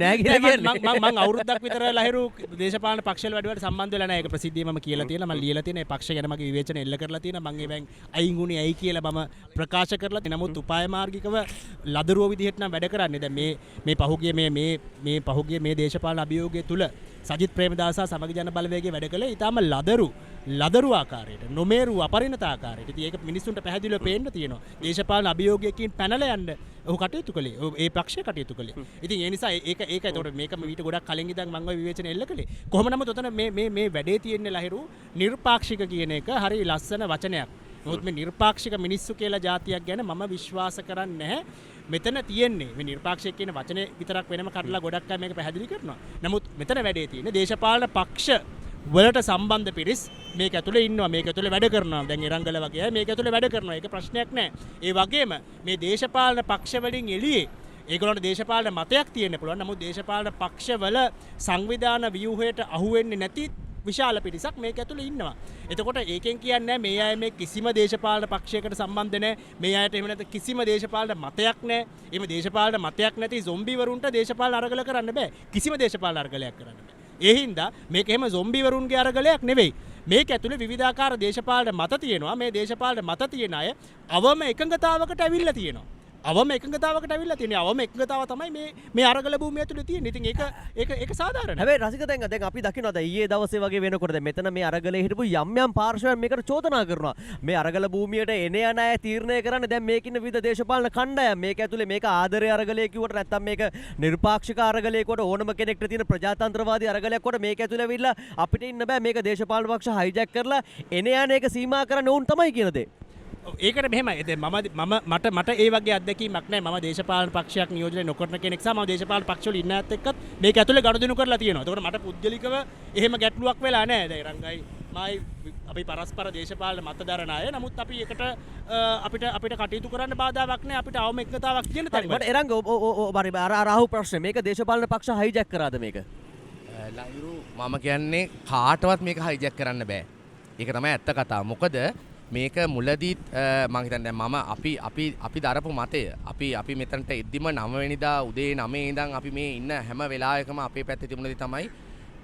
නෑ කියලා කියන්නේ? මම අවුරුද්දක් විතර ලහිරු දේශපාලන පක්ෂවල වැඩ වලට සම්බන්ධ වෙලා නැහැ. ඒක ප්‍රසිද්ධිය මම කියලා තියෙනවා. මම ලියලා තියෙනවා. ඒ පක්ෂ ගැන මගේ විවේචන එල්ල කරලා තියෙනවා. මම ඒවෙන් අයින් උනේ ඇයි කියලා මම ප්‍රකාශ කරලා තියෙනවා. නමුත් උපාය මාර්ගිකව ලදරුව විදිහට නම් වැඩ කරන්නේ. දැන් මේ පහුගිය මේ දේශපාලන අභියෝගය තුල සජිත් ප්‍රේමදාස සමග ජන බලවේගයේ වැඩ කළේ ඊටම ලදරු ආකාරයට නොමේරු අපරිණත ආකාරයට. ඉතින් ඒක මිනිස්සුන්ට පැහැදිලිව පේන්න තියෙනවා. දේශපාලන අභියෝගයකින් පැනලා යන්න ඔහු කටයුතු කළේ. ඒ පක්ෂය කටයුතු කළේ. ඉතින් ඒ නිසා ඒක ඒතකොට මේක මීට ගොඩක් කලින් ඉඳන් මම ওই විවේචන එල්ල කළේ. කොහොම නමුත් උතන මේ වැඩේ තියෙන්නේ ලහිරු නිර්පාක්ෂික කියන එක හරි ලස්සන වචනයක්. නමුත් මේ නිර්පාක්ෂික මිනිස්සු කියලා જાතියක් ගැන මම විශ්වාස කරන්නේ නැහැ. මෙතන තියෙන්නේ මේ නිර්පාක්ෂික කියන වචනේ විතරක් වෙනම කඩලා ගොඩක් අය මේක පැහැදිලි කරනවා. නමුත් මෙතන වැඩේ තියෙන්නේ දේශපාලන පක්ෂ වලට සම්බන්ධ පිරිස් මේක ඇතුලේ ඉන්නවා. මේක ඇතුලේ වැඩ කරනවා. දැන් එරංගල වගේ අය මේක ඇතුලේ වැඩ කරනවා. ඒක ප්‍රශ්නයක් නෑ. ඒ වගේම මේ දේශපාලන පක්ෂ වලින් එළියේ ඒගොල්ලන්ට දේශපාලන මතයක් තියෙන්න පුළුවන්. නමුත් දේශපාලන පක්ෂවල සංවිධාන ව්‍යුහයට අහු වෙන්නේ නැති විශාල පිරිසක් මේක ඇතුලේ ඉන්නවා. එතකොට ඒකෙන් කියන්නේ මේ අය මේ කිසිම දේශපාලන පක්ෂයකට සම්බන්ධ නැහැ. මේ අයට එහෙම නැත්නම් කිසිම දේශපාලන මතයක් නැහැ. එහෙම දේශපාලන මතයක් නැති zombiවරුන්ට දේශපාලන අරගල කරන්න බෑ. කිසිම දේශපාලන අරගලයක් කරන්න බෑ. ඒ හින්දා මේක එහෙම zombiවරුන්ගේ අරගලයක් නෙවෙයි. මේක ඇතුලේ විවිධාකාර දේශපාලන මත තියෙනවා. මේ දේශපාලන මත තියෙන අය අවම එකඟතාවකට ඇවිල්ලා තියෙනවා. අවම එකඟතාවකට ඇවිල්ලා තියෙනවා. අවම එකඟතාව තමයි මේ අරගල භූමිය ඇතුලේ තියෙන්නේ. ඉතින් ඒක සාධාරණයි. හැබැයි රසික දැන් අපි දකිනවා ඊයේ දවසේ වගේ වෙනකොට දැන් මෙතන මේ අරගලේ හිටපු යම් පාර්ශවයන් මේකට චෝදනා කරනවා. මේ අරගල භූමියට එන යන අය තීරණය කරන්නේ දැන් මේකින්න විවිධ දේශපාලන කණ්ඩායම් මේක ඇතුලේ මේක ආදරේ අරගලයේ කිව්වට නැත්තම් මේක නිර්පාක්ෂික අරගලයේ කොට ඕනම කෙනෙක්ට තියෙන ප්‍රජාතන්ත්‍රවාදී අරගලයක් කොට මේක ඇතුලේ ඇවිල්ලා අපිට ඉන්න බෑ මේක දේශපාලන පක්ෂ හයිජැක් කරලා එන යන එක සීමා කරන්න ඕන් තමයි කියන දේ. ඒකට මෙහෙමයි. දැන් මට ඒ වගේ අත්දැකීමක් නැහැ. මම දේශපාලන පක්ෂයක් නියෝජනය නොකරන කෙනෙක් සහ මම දේශපාලන පක්ෂවල ඉන්න ඇත් එක්කත් මේක ඇතුලේ ගනුදෙනු කරලා තියෙනවා. ඒකට මට පුද්ගලිකව එහෙම ගැටලුවක් වෙලා නැහැ. දැන් රංගයි මයි අපි පරස්පර දේශපාලන මතදරන අය. නමුත් අපි එකට අපිට කටයුතු කරන්න බාධාවක් නැහැ. අපිට අවම එකතාවක් තියෙන තරම. මට එරංග රාහු ප්‍රශ්නේ මේක දේශපාලන පක්ෂ හයිජැක් කරාද මේක? ලහිරු මම කියන්නේ කාටවත් මේක හයිජැක් කරන්න බෑ. ඒක තමයි ඇත්ත කතාව. මොකද මේක මුලදීත් මම හිතන්නේ මම අපි දරපු මතය අපි මෙතනට එද්දිම 9 වෙනිදා උදේ 9 ඉඳන් අපි මේ ඉන්න හැම වෙලාවකම අපේ පැත්තේ තිබුණේ තමයි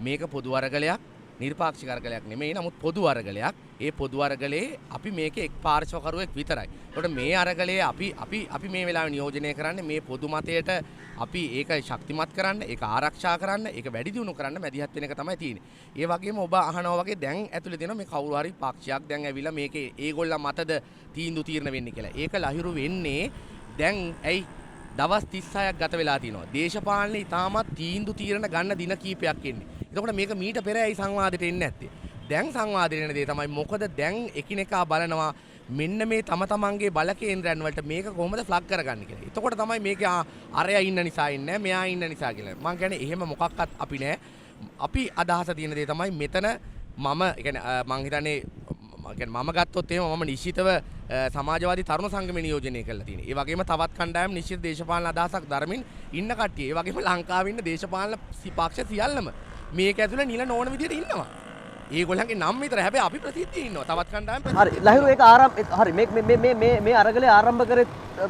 මේක පොදු අරගලයක් නිර්පාක්ෂික අරගලයක් නෙමෙයි. නමුත් පොදු අරගලයක්. ඒ පොදු අරගලේ අපි මේකේ එක් පාර්ශවකරුවෙක් විතරයි. ඒකට මේ අරගලේ අපි මේ වෙලාවේ නියෝජනය කරන්නේ මේ පොදු මතයට අපි ඒක ශක්තිමත් කරන්න, ඒක ආරක්ෂා කරන්න, ඒක වැඩි දියුණු කරන්න මැදිහත් වෙන එක තමයි තියෙන්නේ. ඒ වගේම ඔබ අහනවා වගේ දැන් ඇතුලේ දෙනවා මේ කවුරු හරි පක්ෂයක් දැන් ඇවිල්ලා මේකේ ඒගොල්ලන් මතද තීන්දුව වෙන්නේ කියලා. ඒක ලහිරු වෙන්නේ දැන් ඇයි දවස් 36ක් ගත වෙලා තිනවා. දේශපාලනේ ඉතාමත් තීන්දුව తీරන ගන්න දින කීපයක් එන්නේ. එතකොට මේක මීට පෙර ඇයි සංවාදයට එන්නේ නැත්තේ? දැන් සංවාදයට එන දේ තමයි මොකද දැන් එකිනෙකා බලනවා මෙන්න මේ තමන්ගේ බල කේන්ද්‍රයන් වලට මේක කොහොමද ෆ්ලග් කරගන්නේ කියලා. එතකොට තමයි මේක අරයා ඉන්න නිසා ඉන්නේ මෙයා ඉන්න නිසා කියලා. මම කියන්නේ එහෙම මොකක්වත් අපි නෑ. අපි අදහස තියෙන දේ තමයි මෙතන මම කියන්නේ මම හිතන්නේ මම ගත්තොත් එහෙම මම නිශ්චිතව සමාජවාදී තරුණ සංගමේ නියෝජනය කරලා තියෙනවා. ඒ වගේම තවත් කණ්ඩායම් නිශ්චිත දේශපාලන අදහසක් ධර්මින් ඉන්න කට්ටිය. ඒ වගේම ලංකාවේ ඉන්න දේශපාලන පක්ෂ සියල්ලම මේක ඇතුළේ නිල නොවන විදියට ඉන්නවා. ඒගොල්ලන්ගේ නම් විතර හැබැයි අපි ප්‍රසිද්ධියේ ඉන්නවා. තවත් කණ්ඩායම් හරි ලහිරු ඒක හරි මේ අරගලේ ආරම්භ කරේ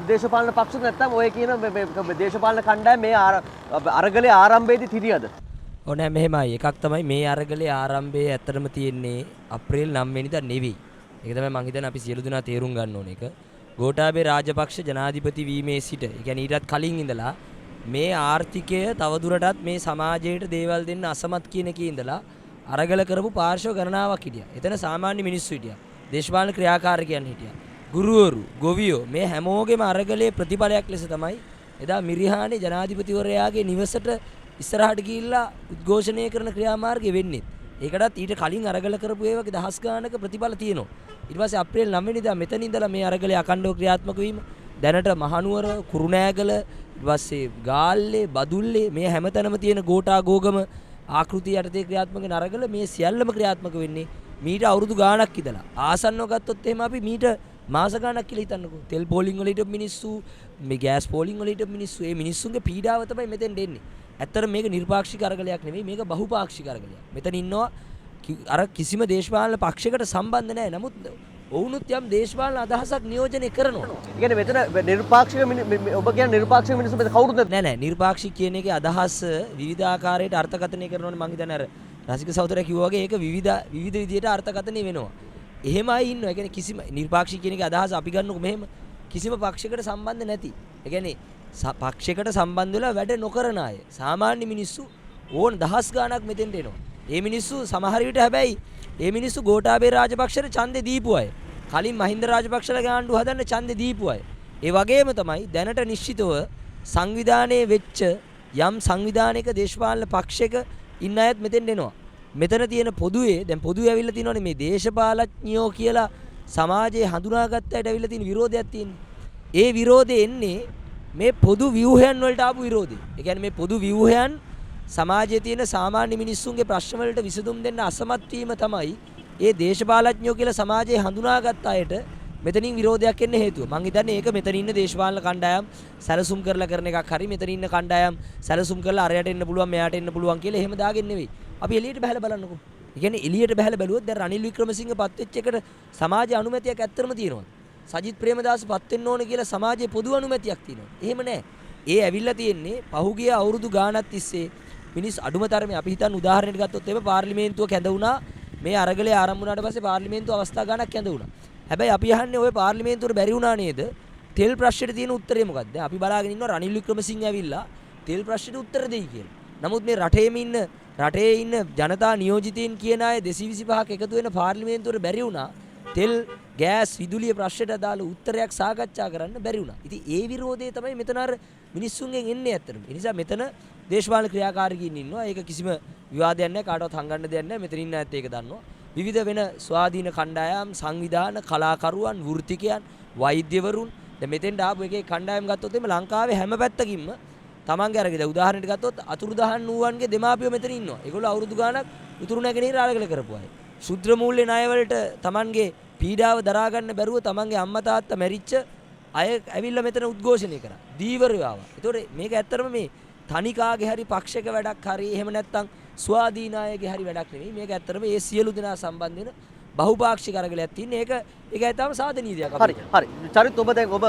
දේශපාලන පක්ෂද නැත්නම් ඔය කියන දේශපාලන කණ්ඩායම් මේ අරගලේ ආරම්භයේදී තිරියද? ඕනෑ මෙහෙමයි. එකක් තමයි මේ අරගලේ ආරම්භය ඇත්තටම තියෙන්නේ අප්‍රේල් 9 වෙනිදා නෙවෙයි. ඒක තමයි මං හිතන්නේ අපි සියලු දෙනා තේරුම් ගන්න ඕන එක. ගෝඨාභය රාජපක්ෂ ජනාධිපති වීමේ සිට, ඒ කියන්නේ ඊටත් කලින් ඉඳලා මේ ආර්ථිකය තවදුරටත් මේ සමාජයට දේවල් දෙන්න අසමත් කියන එකේ ඉඳලා අරගල කරපු පාර්ශව ගණනාවක් හිටියා. එතන සාමාන්‍ය මිනිස්සු හිටියා. දේශපාලන ක්‍රියාකාරකයන් හිටියා. ගුරුවරු, ගොවියෝ මේ හැමෝගෙම අරගලේ ප්‍රතිඵලයක් ලෙස තමයි එදා මිරිහානේ ජනාධිපතිවරයාගේ නිවසට ඉස්සරහට ගිහිල්ලා උද්ඝෝෂණය කරන ක්‍රියාමාර්ගය වෙන්නේ. ඒකටත් ඊට කලින් අරගල කරපු ඒ වගේ දහස් ගානක ප්‍රතිඵල තියෙනවා. ඊට පස්සේ අප්‍රේල් 9 වෙනිදා මෙතන ඉඳලා මේ අරගලේ අඛණ්ඩව ක්‍රියාත්මක වීම දැනට මහනුවර, කුරුණෑගල, ඊට පස්සේ ගාල්ලේ, බදුල්ලේ මේ හැමතැනම තියෙන ගෝඨා ගෝගම ආකෘතිය යටතේ ක්‍රියාත්මක වෙන අරගල මේ සියල්ලම ක්‍රියාත්මක වෙන්නේ මීට අවුරුදු ගාණක් ඉඳලා. ආසන්නව ගත්තොත් එහෙම අපි මීට මාස ගාණක් කියලා හිතන්නකෝ. තෙල් පෝලිං වල හිටපු මිනිස්සු, මේ ගෑස් පෝලිං වල හිටපු මිනිස්සු, මේ මිනිස්සුන්ගේ පීඩාව තමයි මෙතෙන් දෙන්නේ. ඇත්තට මේක නිර්පාක්ෂික අරගලයක් නෙමෙයි, මේක බහුපාක්ෂික අරගලයක්. මෙතන ඉන්නවා අර කිසිම දේශපාලන පක්ෂයකට සම්බන්ධ නැහැ. නමුත් ඔවුනුත් යම් දේශපාලන අදහසක් නියෝජනය කරනවා. ඒ කියන්නේ මෙතන නිර්පාක්ෂික ඔබ කියන නිර්පාක්ෂික මිනිස්සු මෙතන කවුරුද? නෑ නිර්පාක්ෂික කියන එකේ අදහස විවිධ ආකාරයට අර්ථකථනය කරනවනේ. මං හිතන්නේ අර රසික සහෝදරයා කිව්වා වගේ ඒක විවිධ විදියට අර්ථකථනය වෙනවා. එහෙමයි ඉන්නවා. ඒ කියන්නේ කිසිම නිර්පාක්ෂික කියන එකේ අදහස අපි ගන්නකො මෙහෙම කිසිම පක්ෂයකට සම්බන්ධ නැති. ඒ කියන්නේ පක්ෂයකට සම්බන්ධ වෙලා වැඩ නොකරන අය. සාමාන්‍ය මිනිස්සු ඕන දහස් ගාණක් මෙතෙන්ට එනවා. ඒ මිනිස්සු සමහර විට හැබැයි ඒ මිනිස්සු ගෝඨාභය රාජපක්ෂට ඡන්දේ දීපු අය. කලින් මහින්ද රාජපක්ෂලා ගාණ්ඩුව හදන්න ඡන්දේ දීපු අය. ඒ වගේම තමයි දැනට නිශ්චිතව සංවිධානයේ වෙච්ච යම් සංවිධානයක දේශපාලන පක්ෂයක ඉන්න අයත් මෙතෙන්ට එනවා. මෙතන තියෙන පොදුවේ දැන් පොදුවේ ඇවිල්ලා තියෙනවනේ මේ දේශපාලඥයෝ කියලා සමාජයේ හඳුනාගත්ත අයට ඇවිල්ලා තියෙන විරෝධයක් තියෙන්නේ. ඒ විරෝධය එන්නේ මේ පොදු ව්‍යුහයන් වලට ආපු විරෝධය. ඒ කියන්නේ මේ පොදු ව්‍යුහයන් සමාජයේ තියෙන සාමාන්‍ය මිනිස්සුන්ගේ ප්‍රශ්න වලට විසඳුම් දෙන්න අසමත් වීම තමයි ඒ දේශපාලඥයෝ කියලා සමාජයේ හඳුනාගත් අයට මෙතනින් විරෝධයක් එන්න හේතුව. මං හිතන්නේ ඒක මෙතන ඉන්න දේශපාලන කණ්ඩායම් සැලසුම් කරලා කරන එකක් හරි මෙතන ඉන්න කණ්ඩායම් සැලසුම් කරලා අරයට එන්න පුළුවන් මෙයාට එන්න පුළුවන් කියලා එහෙම දාගෙන නෙවෙයි. අපි එළියට බහලා බලන්නකෝ. ඒ කියන්නේ එළියට බහලා බැලුවොත් දැන් රනිල් වික්‍රමසිංහ පත් වෙච්ච එකට සමාජයේ අනුමැතියක් ඇත්තටම තියෙනවා. සජිත් ප්‍රේමදාස පත් වෙන්න ඕන කියලා සමාජයේ පොදු අනුමැතියක් තියෙනවා. එහෙම නැහැ. ඒ ඇවිල්ලා තියෙන්නේ පහුගිය අවුරුදු ගාණක් තිස්සේ මිනිස් අඩුම තරමේ අපි හිතන්න උදාහරණයක් ගත්තොත් එimhe පාර්ලිමේන්තුව කැඳවුණා. මේ අරගලේ ආරම්භ වුණාට පස්සේ පාර්ලිමේන්තුව අවස්ථා ගාණක් කැඳවුණා. හැබැයි අපි අහන්නේ ඔය පාර්ලිමේන්තුවට බැරි වුණා නේද? තෙල් ප්‍රශ්නෙට තියෙන උත්තරේ මොකක්ද? අපි බලාගෙන ඉන්නවා රනිල් වික්‍රමසිංහ ඇවිල්ලා තෙල් ප්‍රශ්නෙට උත්තර දෙයි කියලා. නමුත් මේ රටේ ඉන්න ජනතා නියෝජිතයින් කියන අය 225ක් එකතු වෙන පාර්ලිමේන්තුවට බැරි වුණා. තෙල් ගෑස් විදුලිය ප්‍රශ්නයට අදාළ උත්තරයක් සාකච්ඡා කරන්න බැරි වුණා. ඉතින් ඒ විරෝධය තමයි මෙතන අර මිනිස්සුන්ගෙන් එන්නේ ඇත්තටම. ඒ නිසා මෙතන දේශපාලන ක්‍රියාකාරීන් ඉන්නවා. ඒක කිසිම විවාදයක් නැහැ. කාටවත් හංගන්න දෙයක් නැහැ. මෙතන ඉන්න ඇත්ත ඒක දන්නවා. විවිධ වෙන ස්වාධීන කණ්ඩායම්, සංවිධාන, කලාකරුවන්, වෘත්තිකයන්, වෛද්‍යවරුන් දැන් මෙතෙන්ට ආපු එකේ කණ්ඩායම් ගත්තොත් එimhe ලංකාවේ හැම පැත්තකින්ම තමන්ගේ අරගෙන උදාහරණයක් ගත්තොත් අතුරුදහන් වූවන්ගේ දෙමාපියෝ මෙතන ඉන්නවා. ඒගොල්ලෝ අවුරුදු ගාණක් උතුරු නැගෙනහිර අරගල කරපු අය. ශුද්‍ර මූල්‍ය ණය වලට තමන්ගේ පීඩාව දරා ගන්න බැරුව තමන්ගේ අම්මා තාත්තා මැරිච්ච අය ඇවිල්ලා මෙතන උද්ඝෝෂණය කරා. දීවරයෝ ආවා. ඒතකොට මේක ඇත්තටම මේ තනිකාගේ හරි පක්ෂයක වැඩක් හරි එහෙම නැත්නම් ස්වාධීන අයගේ හරි වැඩක් නෙවෙයි. මේක ඇත්තටම මේ සියලු දෙනා සම්බන්ධ වෙන බහුපාක්ෂික අරගලයක් තියෙන. ඒක ඇත්තම සාධනීය දෙයක්. හරි හරි චරිත ඔබ දැන් ඔබ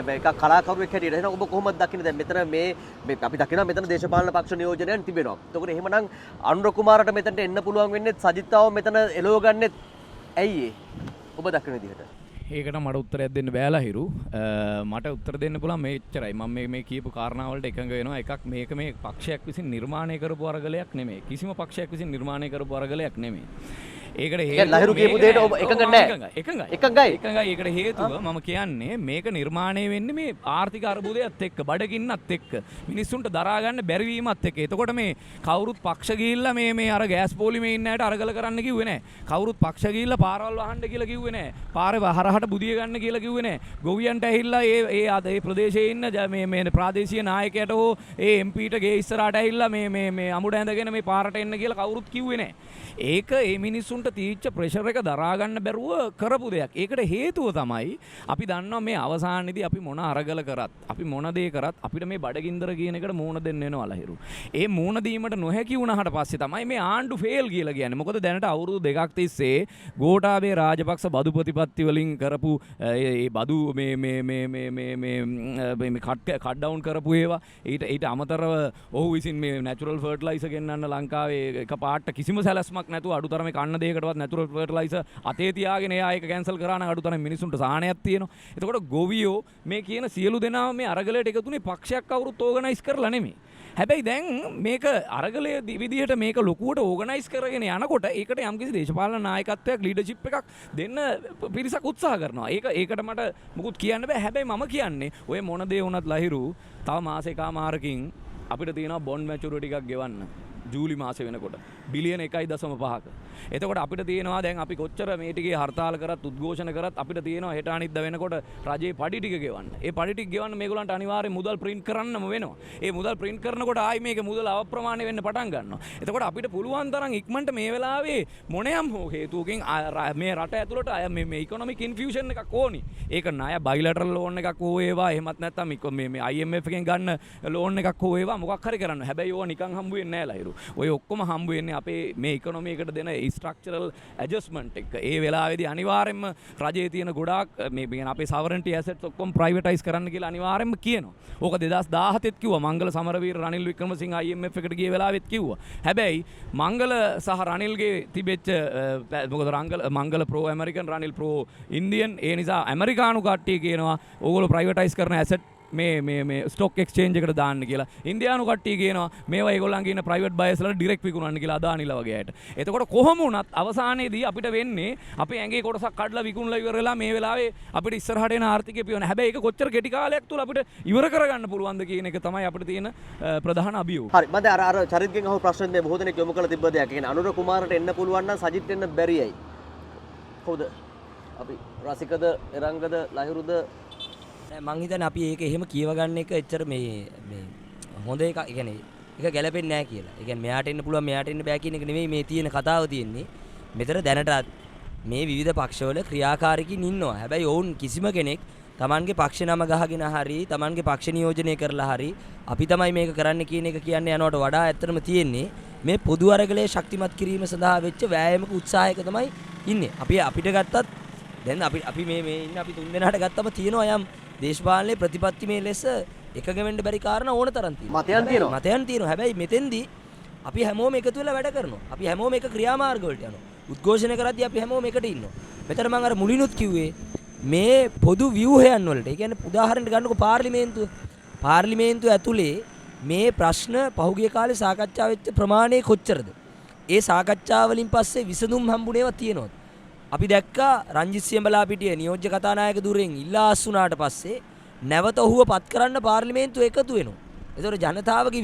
මේක කලාකරුවෙක් හැටියට එහෙනම් ඔබ කොහොමද දකින්නේ දැන් මෙතන මේ අපි දකිනවා මෙතන දේශපාලන පක්ෂ නියෝජනයන් තිබෙනවා. එතකොට එහෙමනම් අනුර කුමාරට මෙතනට එන්න පුළුවන් වෙන්නේ සජිත්තාව මෙතන එලව ගන්නෙත් ඇයි ඒ? ඔබ දකින විදිහට. ඒකට මට උත්තරයක් දෙන්න බෑලා හිරු. මට උත්තර දෙන්න පුළුවන් මේච්චරයි. මම මේ කියපු කාරණාවලට එකඟ වෙනවා. එකක් මේක මේ පක්ෂයක් විසින් නිර්මාණය කරපු අරගලයක් නෙමෙයි. කිසිම පක්ෂයක් විසින් නිර්මාණය කරපු අරගලයක් නෙමෙයි. ඒකට හේතුව ලහිරු කියපු දෙයට ඔබ එකඟ නැහැ. එකඟයි. ඒකට හේතුව මම කියන්නේ මේක නිර්මාණය වෙන්නේ මේ ආර්ථික අර්බුදයත් එක්ක, බඩගින්නත් එක්ක, මිනිස්සුන්ට දරා ගන්න බැරි වීමත් එක්ක. එතකොට මේ කවුරුත් පක්ෂ ගිහිල්ලා මේ අර ගෑස් පොලිමේ ඉන්න අයට අරගල කරන්න කිව්වේ නැහැ. කවුරුත් පක්ෂ ගිහිල්ලා පාරවල් වහන්න කියලා කිව්වේ නැහැ. පාරේ හරහට බුදිය ගන්න කියලා කිව්වේ නැහැ. ගොවියන්ට ඇහිල්ලා ඒ ප්‍රදේශයේ ඉන්න මේ ප්‍රාදේශීය නායකයට හෝ ඒ MPට ගේ ඉස්සරහට ඇහිල්ලා මේ අමුඩ ඇඳගෙන මේ පාරට එන්න කියලා කවුරුත් කිව්වේ නැහැ. ඒක ඒ මිනිස්සුන්ට තීච්ච ප්‍රෙෂර් එක දරා ගන්න බැරුව කරපු දෙයක්. ඒකට හේතුව තමයි අපි දන්නවා මේ අවසානයේදී අපි මොන අරගල කරත්, අපි මොන දේ කරත් අපිට මේ බඩගින්දර කියන එකට මූණ දෙන්න වෙනවා ලහිරු. ඒ මූණ දීමට නොහැකි වුණාට පස්සේ තමයි මේ ආණ්ඩු ෆේල් කියලා කියන්නේ. මොකද දැනට අවුරුදු 2ක් තිස්සේ ගෝඨාභය රාජපක්ෂ බදු ප්‍රතිපත්ති වලින් කරපු ඒ බදු මේ කට් ඩවුන් කරපු ඒවා ඊට අමතරව ඔහු විසින් මේ නැචරල් ෆර්ටිලයිසර් ගෙන්නන්න ලංකාවේ එකපාරට කිසිම සැලැස්මක් නැතුව අඩුතරමේ කන්න දෙයකටවත් නැතුරල් ෆර්ටිලයිසර් අතේ තියාගෙන එයා ඒක කැන්සල් කරා නම් අඩුතරමේ මිනිසුන්ට සාහනයක් තියෙනවා. එතකොට ගොවියෝ මේ කියන සියලු දෙනාම මේ අරගලයට එකතුනේ පක්ෂයක් කවුරුත් ඕගනයිස් කරලා නෙමෙයි. හැබැයි දැන් මේක අරගලයේ විදිහට මේක ලොකුවට ඕගනයිස් කරගෙන යනකොට ඒකට යම්කිසි දේශපාලන නායකත්වයක් ලීඩර්ෂිප් එකක් දෙන්න පිරිසක් උත්සාහ කරනවා. ඒකට මට මුකුත් කියන්න බෑ. හැබැයි මම කියන්නේ ඔය මොන දේ වුණත් ලහිරු තව මාසෙකමාරකින් අපිට තියෙනවා බොන්ඩ් මැචුරිටි එකක් ගෙවන්න. ජූලි මාසේ වෙනකොට බිලියන 1.5ක. එතකොට අපිට තියෙනවා දැන් අපි කොච්චර මේ ටිකේ හර්තාල කරත් උද්ඝෝෂණ කරත් අපිට තියෙනවා හෙට අනිද්දා වෙනකොට රජේ පඩි ටික ගෙවන්න. ඒ පඩි ටික ගෙවන්න මේගොල්ලන්ට අනිවාර්යෙන් මුදල් print කරන්නම වෙනවා. ඒ මුදල් print කරනකොට ආයි මේක මුදල් අවප්‍රමාණය වෙන්න පටන් ගන්නවා. එතකොට අපිට පුළුවන් තරම් ඉක්මනට මේ වෙලාවේ මොනෑම් හෝ හේතුවකින් මේ රට ඇතුළට මේ ඉකොනොමික් ඉන්ෆියුෂන් එකක් ඕනි. ඒක ණය බයිලැටරල් ලෝන් එකක් හෝ ඒවා එහෙමත් නැත්නම් මේ IMF එකෙන් ගන්න ලෝන් එකක් හෝ ඒවා මොකක් හරි කරන්න. හැබැයි ඕවා නිකන් හම්බ වෙන්නේ නැහැ ලහිරු. ඔය ඔක්කොම හම්බ වෙන්නේ අපේ මේ ඉකොනොමි එකට දෙන ස්ට්‍රක්චරල් ඇඩ්ජස්ට්මන්ට් එක. ඒ වෙලාවේදී අනිවාර්යයෙන්ම රජයේ තියෙන ගොඩාක් මේ අපේ සවරන්ටි ඇසෙට්ස් ඔක්කොම ප්‍රයිවටයිස් කරන්න කියලා අනිවාර්යයෙන්ම කියනවා. ඕක 2017 ත් කිව්වා. මංගල සමරවීර රනිල් වික්‍රමසිංහ IMF එකට ගිය වෙලාවෙත් කිව්වා. හැබැයි මංගල සහ රනිල්ගේ තිබෙච්ච මොකද Mangala pro American Ranil pro Indian ඒ නිසා ඇමරිකානු කට්ටිය කියනවා ඕගොල්ලෝ ප්‍රයිවටයිස් කරන ඇසෙට් මේ ස්ටොක් එක්ස්චේන්ජ් එකට දාන්න කියලා. ඉන්දියානු කට්ටිය කියනවා මේවා ඒගොල්ලන්ගේ ඉන්න ප්‍රයිවට් බයර්ස් වලට ඩිරෙක්ට් විකුණන්න කියලා අදානිලා වගේ අයට. එතකොට කොහොම වුණත් අවසානයේදී අපිට වෙන්නේ අපේ ඇඟේ කොටසක් කඩලා විකුණලා ඉවර වෙලා මේ වෙලාවේ අපිට ඉස්සරහට එන ආර්ථිකය පියවන. හැබැයි ඒක කොච්චර කෙටි කාලයක් තුල අපිට ඉවර කරගන්න පුළුවන්ද කියන එක තමයි අපිට තියෙන ප්‍රධාන අභියෝගය. හරි මම අර චරිත්ගෙන් අහපු ප්‍රශ්නේ මේ බොහෝ දෙනෙක් යොමු කළ තිබ්බ දෙයක්. ඒ කියන්නේ අනුර කුමාරට එන්න පුළුවන් නම් සජිත් එන්න බැරියයි. කවුද? අපි රසිකද එරංගද ලහිරුද මං හිතන්නේ අපි ඒක එහෙම කියව ගන්න එක එච්චර මේ හොඳ එකක්. ඒ කියන්නේ ඒක ගැලපෙන්නේ නැහැ කියලා. ඒ කියන්නේ මෙයාට එන්න පුළුවන් මෙයාට එන්න බෑ කියන එක නෙමෙයි මේ තියෙන කතාව තියෙන්නේ. මෙතන දැනටත් මේ විවිධ පක්ෂවල ක්‍රියාකාරකින් ඉන්නවා. හැබැයි ඔවුන් කිසිම කෙනෙක් Tamanගේ පක්ෂ නම ගහගෙන හරි Tamanගේ පක්ෂ නියෝජනය කරලා හරි අපි තමයි මේක කරන්න කියන එක කියන්නේ යනවට වඩා ඇත්තටම තියෙන්නේ මේ පොදු අරගලයේ ශක්තිමත් කිරීම සඳහා වෙච්ච වෑයමක උත්සාහයක තමයි ඉන්නේ. අපිට ගත්තත් දැන් අපි මේ ඉන්න අපි තුන් දෙනාට ගත්තම තියෙනවා යම් දේශපාලනයේ ප්‍රතිපත්ති මේ ලෙස එකග වෙන්න බැරි කාරණා ඕන තරම් තියෙනවා. මතයන් තියෙනවා. හැබැයි මෙතෙන්දී අපි හැමෝම එකතු වෙලා වැඩ කරනවා. අපි හැමෝම එක ක්‍රියාමාර්ග වලට යනවා. උද්ඝෝෂණ කරද්දී අපි හැමෝම එකට ඉන්නවා. මෙතන මම අර මුලිනුත් කිව්වේ මේ පොදු ව්‍යුහයන් වලට. ඒ කියන්නේ උදාහරණයක් ගන්නකො පාර්ලිමේන්තුව ඇතුලේ මේ ප්‍රශ්න පහුගිය කාලේ සාකච්ඡා වෙච්ච ප්‍රමාණය කොච්චරද? ඒ සාකච්ඡා වලින් පස්සේ විසඳුම් හම්බුනේවා තියෙනවා. අපි දැක්කා රංජිත් සියඹලාපිටිය නියෝජ්‍ය කතානායක ධුරයෙන් ඉල්ලා අස්සුනාට පස්සේ නැවත ඔහුව පත් කරන්න පාර්ලිමේන්තුව එකතු වෙනවා. ඒතකොට ජනතාවගේ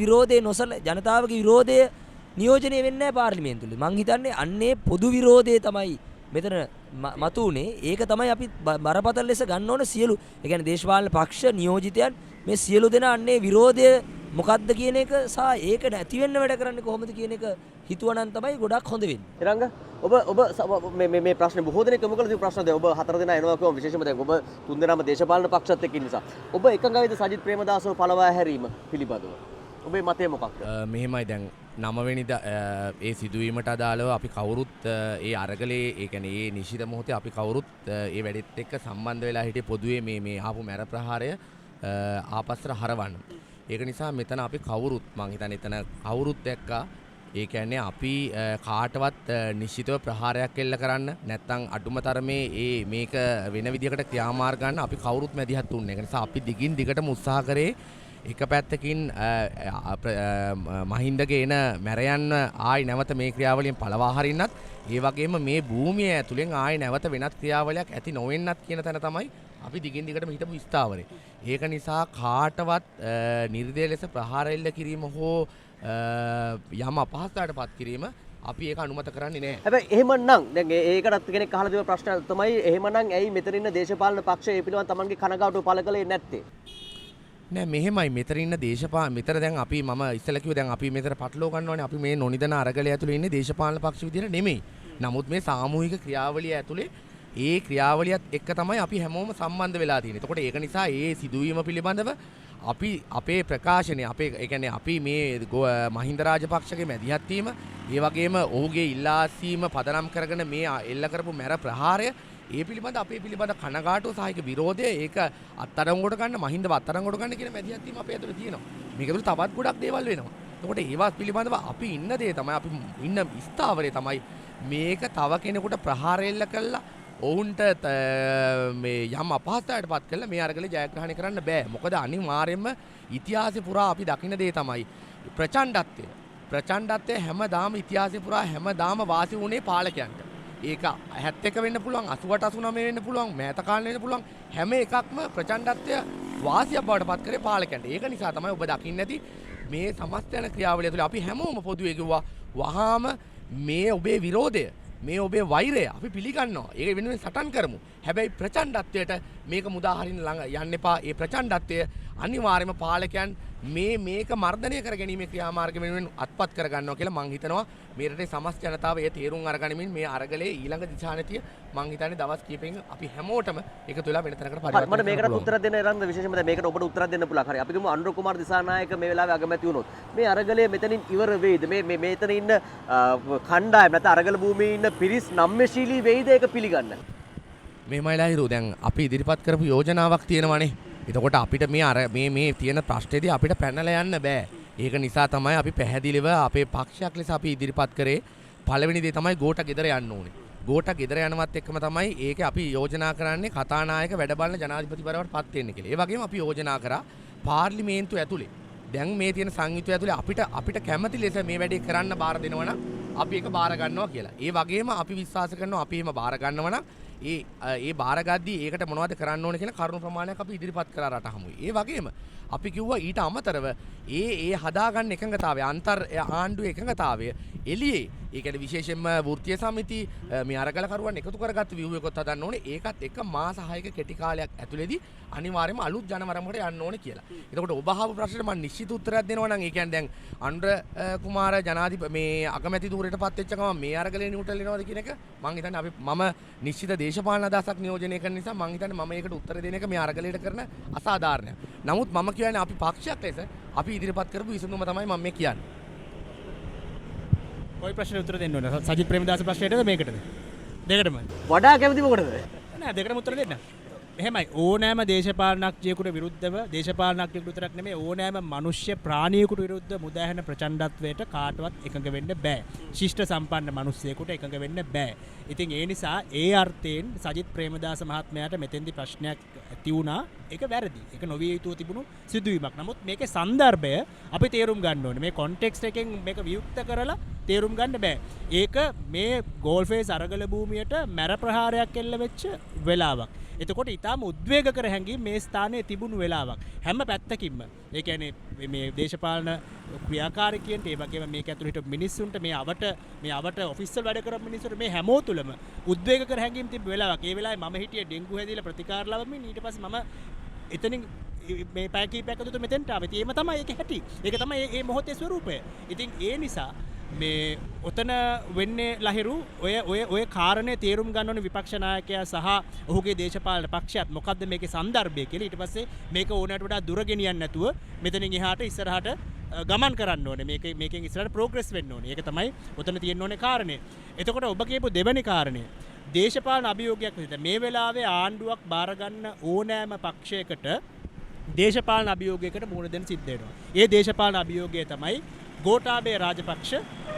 විරෝධය නියෝජනය වෙන්නේ නැහැ පාර්ලිමේන්තුවේ. මං හිතන්නේ අන්නේ පොදු විරෝධය තමයි මෙතන මතුනේ. ඒක තමයි අපි බරපතල ලෙස ගන්න ඕන සියලු. ඒ කියන්නේ දේශපාලන පක්ෂ නියෝජිතයන් මේ සියලු දෙනා අන්නේ විරෝධය මොකක්ද කියන එක සහ ඒක නැති වෙන්න වැඩ කරන්නේ කොහොමද කියන එක හිතුවනම් තමයි ගොඩක් හොඳ වෙන්නේ. ඉරංග ඔබ මේ ප්‍රශ්නේ බොහෝ දෙනෙක් යොමු කළ තිබු ප්‍රශ්න දැන් ඔබ හතර දෙනා එනවා කියවම විශේෂම දැන් ඔබ තුන් දෙනාම දේශපාලන පක්ෂත් එක්ක ඉන්න නිසා ඔබ එකඟයිද සජිත් ප්‍රේමදාසව පළවා හැරීම පිළිබඳව? ඔබේ මතය මොකක්ද? මෙහෙමයි දැන් 9 වෙනිදා ඒ සිදුවීමට අදාළව අපි කවුරුත් ඒ අරගලේ ඒ කියන්නේ ඒ නිශ්චිත මොහොතේ අපි කවුරුත් ඒ වැඩෙත් එක්ක සම්බන්ධ වෙලා හිටියේ පොදුවේ මේ ආපු මැර ප්‍රහාරය ආපස්සට හරවන්න. ඒක නිසා මෙතන අපි කවුරුත් මං හිතන්නේ එතන කවුරුත් දැක්කා. ඒ කියන්නේ අපි කාටවත් නිශ්චිතව ප්‍රහාරයක් එල්ල කරන්න නැත්නම් අඩුම තරමේ මේක වෙන විදිහකට ක්‍රියාමාර්ග ගන්න අපි කවුරුත් මැදිහත් වුණේ. ඒක නිසා අපි දිගින් දිගටම උත්සාහ කරේ එක පැත්තකින් මහින්දගේ එන මැරයන්න ආයි නැවත මේ ක්‍රියාවලියෙන් පළවා හරින්නත් ඒ වගේම මේ භූමිය ඇතුලෙන් ආයි නැවත වෙනත් ක්‍රියාවලියක් ඇති නොවෙන්නත් කියන තැන තමයි අපි දිගින් දිගටම හිටපු ස්ථාවරේ. ඒක නිසා කාටවත් නිර්දය ලෙස ප්‍රහාර එල්ල කිරීම හෝ යම් අපහසුතාවයටපත් කිරීම අපි ඒක අනුමත කරන්නේ නැහැ. හැබැයි එහෙමනම් දැන් ඒකටත් කෙනෙක් අහලා තියෙන ප්‍රශ්න තමයි එහෙමනම් ඇයි මෙතන ඉන්න දේශපාලන පක්ෂ ඒ පිළිබඳව තමන්ගේ කනගාටුව පළ කළේ නැත්තේ? නෑ මෙහෙමයි මෙතන ඉන්න මෙතන දැන් අපි මම ඉස්සෙල්ලා කිව්වා දැන් අපි මෙතන පටලව ගන්නවානේ අපි මේ නොනිදන අරගලය ඇතුලේ ඉන්නේ දේශපාලන පක්ෂ විදියට නෙමෙයි. නමුත් මේ සාමූහික ක්‍රියාවලිය ඇතුලේ ඒ ක්‍රියාවලියත් එක්ක තමයි අපි හැමෝම සම්බන්ධ වෙලා තියෙන්නේ. එතකොට ඒක නිසා ඒ සිදුවීම පිළිබඳව අපි අපේ ප්‍රකාශනය අපේ ඒ කියන්නේ අපි මේ මහින්ද රාජපක්ෂගේ මැදිහත් වීම ඒ වගේම ඔහුගේ ඉල්ලාසීම පදනම් කරගෙන මේ එල්ල කරපු මැර ප්‍රහාරය ඒ පිළිබඳ අපේ පිළිබඳ කනගාටුව සහිත විරෝධය ඒක අත්අඩංගුවට ගන්න මහින්දව අත්අඩංගුවට ගන්න කියන මැදිහත් වීම අපේ ඇතුලේ තියෙනවා. මේක තුළ තවත් ගොඩක් දේවල් වෙනවා. එතකොට ඒවත් පිළිබඳව අපි ඉන්න දේ තමයි අපි ඉන්න ස්ථාවරේ තමයි මේක තව කෙනෙකුට ප්‍රහාර එල්ල කළා ඔවුන්ට මේ යම් අපහසුතාවයකටපත් කළා මේ අරගලේ ජයග්‍රහණය කරන්න බෑ. මොකද අනිවාර්යයෙන්ම ඉතිහාසෙ පුරා අපි දකින දේ තමයි ප්‍රචණ්ඩත්වය. ප්‍රචණ්ඩත්වය හැමදාම ඉතිහාසෙ පුරා හැමදාම වාසි වුණේ පාලකයන්ට. ඒක 71 වෙන්න පුළුවන් 88 89 වෙන්න පුළුවන් මෑත කාලේ වෙන්න පුළුවන් හැම එකක්ම ප්‍රචණ්ඩත්වය වාසියක් බවට පත් කරේ පාලකයන්ට. ඒක නිසා තමයි ඔබ දකින්නේ නැති මේ සමස්ත යන ක්‍රියාවලිය තුළ අපි හැමෝම පොදුවේ කිව්වා වහාම මේ ඔබේ විරෝධය මේ ඔබේ වෛරය අපි පිළිගන්නවා. ඒක වෙනුවෙන් සටන් කරමු. හැබැයි ප්‍රචණ්ඩත්වයට මේක මුදා හරින්න ළඟ යන්න එපා. ඒ ප්‍රචණ්ඩත්වය අනිවාර්යයෙන්ම පාලකයන් මේක මර්ධනය කර ගැනීමේ ක්‍රියාමාර්ග වෙනුවෙන් අත්පත් කර ගන්නවා කියලා මං හිතනවා. මේ රටේ සමස්ත ජනතාව ඒ තේරුම් අරගනිමින් මේ අරගලේ ඊළඟ දිශානතිය මං හිතන්නේ දවස් කිහිපෙකින් අපි හැමෝටම එකතු වෙලා වෙන තැනකට පරිවර්තනය මට මේකට උත්තර දෙන්න රන්ද විශේෂයෙන්ම දැන් මේකට ඔබට උත්තර දෙන්න පුළුවන්. හරි අපි ගමු අනුර කුමාර දිසානායක මේ වෙලාවේ අගමැති වුණොත් මේ අරගලය මෙතනින් ඉවර වෙයිද? මේ මෙතන ඉන්න කණ්ඩායම නැත්නම් අරගල භූමියේ ඉන්න පිරිස් නම්‍යශීලී වෙයිද ඒක පිළිගන්න? මේමයිලා හිරු දැන් අපි ඉදිරිපත් කරපු යෝජනාවක් තියෙනවානේ. එතකොට අපිට මේ තියෙන ප්‍රශ්නේදී අපිට පැනලා යන්න බෑ. ඒක නිසා තමයි අපි පැහැදිලිව අපේ පක්ෂයක් ලෙස අපි ඉදිරිපත් කරේ පළවෙනි දේ තමයි ගෝඨ ගෙදර යන්න ඕනේ. ගෝඨ ගෙදර යනවත් එක්කම තමයි ඒක අපි යෝජනා කරන්නේ කතානායක වැඩ බලන ජනාධිපතිවරයාට පත් වෙන්න කියලා. ඒ වගේම අපි යෝජනා කරා පාර්ලිමේන්තුව ඇතුලේ දැන් මේ තියෙන සංයුතිය ඇතුලේ අපිට කැමති ලෙස මේ වැඩේ කරන්න බාර දෙනවනම් අපි ඒක බාර ගන්නවා කියලා. ඒ වගේම අපි විශ්වාස කරනවා අපි එහෙම බාර ගන්නවනම් ඒ බාරගද්දී ඒකට මොනවද කරන්න ඕනේ කියන කරුණු ප්‍රමාණයක් අපි ඉදිරිපත් කරා රට හමුවේ. ඒ වගේම අපි කිව්වා ඊට අමතරව ඒ හදාගන්න එකඟතාවය අන්තර් ආණ්ඩුවේ එකඟතාවය එළියේ ඒ කියන්නේ විශේෂයෙන්ම වෘත්තීය සමිති මේ අරගලකරුවන් එකතු කරගත්ත ව්‍යුහයකොත් හදන්න ඕනේ. ඒකත් එක මාස 6ක කෙටි කාලයක් ඇතුළතදී අනිවාර්යයෙන්ම අලුත් ජනවරමකට යන්න ඕනේ කියලා. එතකොට ඔබ අහපු ප්‍රශ්නෙට මම නිශ්චිත උත්තරයක් දෙනවා නම් ඒ කියන්නේ දැන් අනුර කුමාර ජනාධිපති මේ අගමැති ධූරයටපත් වෙච්ච ගමන් මේ අරගලේ නියුටල් වෙනවද කියන එක මම හිතන්නේ මම නිශ්චිත දේශපාලන අදහසක් නියෝජනය කරන නිසා මම හිතන්නේ මම ඒකට උත්තර දෙන එක මේ අරගලයට කරන අසාධාරණයක්. නමුත් මම කියන්නේ අපි පක්ෂයක් ලෙස අපි ඉදිරිපත් කරපු විසඳුම තමයි මම මේ කියන්නේ. කොයි ප්‍රශ්නෙට උත්තර දෙන්න ඕන? සජිත් ප්‍රේමදාස ප්‍රශ්නෙටද මේකටද? දෙකටම. වඩා කැමති මොකටද? නෑ දෙකටම උත්තර දෙන්න. එහෙමයි ඕනෑම දේශපාලනඥයෙකුට විරුද්ධව දේශපාලනඥයෙකුට විතරක් නෙමෙයි ඕනෑම මනුෂ්‍ය ප්‍රාණියෙකුට විරුද්ධ මුදාහැන ප්‍රචණ්ඩත්වයට කාටවත් එකඟ වෙන්න බෑ. ශිෂ්ට සම්පන්න මිනිස්සෙකුට එකඟ වෙන්න බෑ. ඉතින් ඒ නිසා ඒ අර්ථයෙන් සජිත් ප්‍රේමදාස මහත්මයාට මෙතෙන්දි ප්‍රශ්නයක් ඇති වුණා. ඒක වැරදි. ඒක නොවිය යුතුව තිබුණු සිදුවීමක්. නමුත් මේකේ સંદર્ભය අපි තේරුම් ගන්න ඕනේ. මේ කොන්ටෙක්ස්ට් එකෙන් මේක වියුක්ත කරලා තේරුම් ගන්න බෑ. ඒක මේ ගෝල්ෆේස් අරගල භූමියට මැර ප්‍රහාරයක් එල්ල වෙච්ච වෙලාවක්. එතකොට ඉතාම උද්වේගකර හැඟීම් මේ ස්ථානයේ තිබුණු වෙලාවක්. හැම පැත්තකින්ම. ඒ කියන්නේ මේ දේශපාලන ක්‍රියාකාරකයන්ට ඒ වගේම මේක ඇතුළේ හිටපු මිනිස්සුන්ට මේ අවට ඔෆිස් වල වැඩ කරපු මිනිස්සුන්ට මේ හැමෝ තුලම උද්වේගකර හැඟීම් තිබ්බ වෙලාවක්. ඒ වෙලාවේ මම හිටියේ ඩෙන්ගු හැදිලා ප්‍රතිකාර ලැබමින් ඊට පස්සේ මම එතනින් මේ පැය කීපයක් ඇතුළත මෙතෙන්ට ආවේ. ඒම තමයි ඒක හැටි. ඒක තමයි මේ මොහොතේ ස්වරූපය. ඉතින් ඒ නිසා මේ ඔතන වෙන්නේ ලහිරු ඔය කාරණේ තේරුම් ගන්න ඕනේ විපක්ෂ නායකයා සහ ඔහුගේ දේශපාලන පක්ෂයත් මොකද්ද මේකේ સંદર્ભය කියලා ඊට පස්සේ මේක ඕනෑමට වඩා දුර ගෙනියන්න නැතුව මෙතනින් එහාට ඉස්සරහට ගමන් කරන්න ඕනේ. මේකෙන් ඉස්සරහට ප්‍රෝග්‍රස් වෙන්න ඕනේ. ඒක තමයි උතන තියෙන්න ඕනේ කාරණේ. එතකොට ඔබ කියපු දෙවෙනි කාරණේ දේශපාලන අභියෝගයක් විදිහට මේ වෙලාවේ ආණ්ඩුවක් බාර ගන්න ඕනෑම පක්ෂයකට දේශපාලන අභියෝගයකට මුහුණ දෙන්න සිද්ධ වෙනවා. ඒ දේශපාලන අභියෝගය තමයි ගෝඨාභය රාජපක්ෂ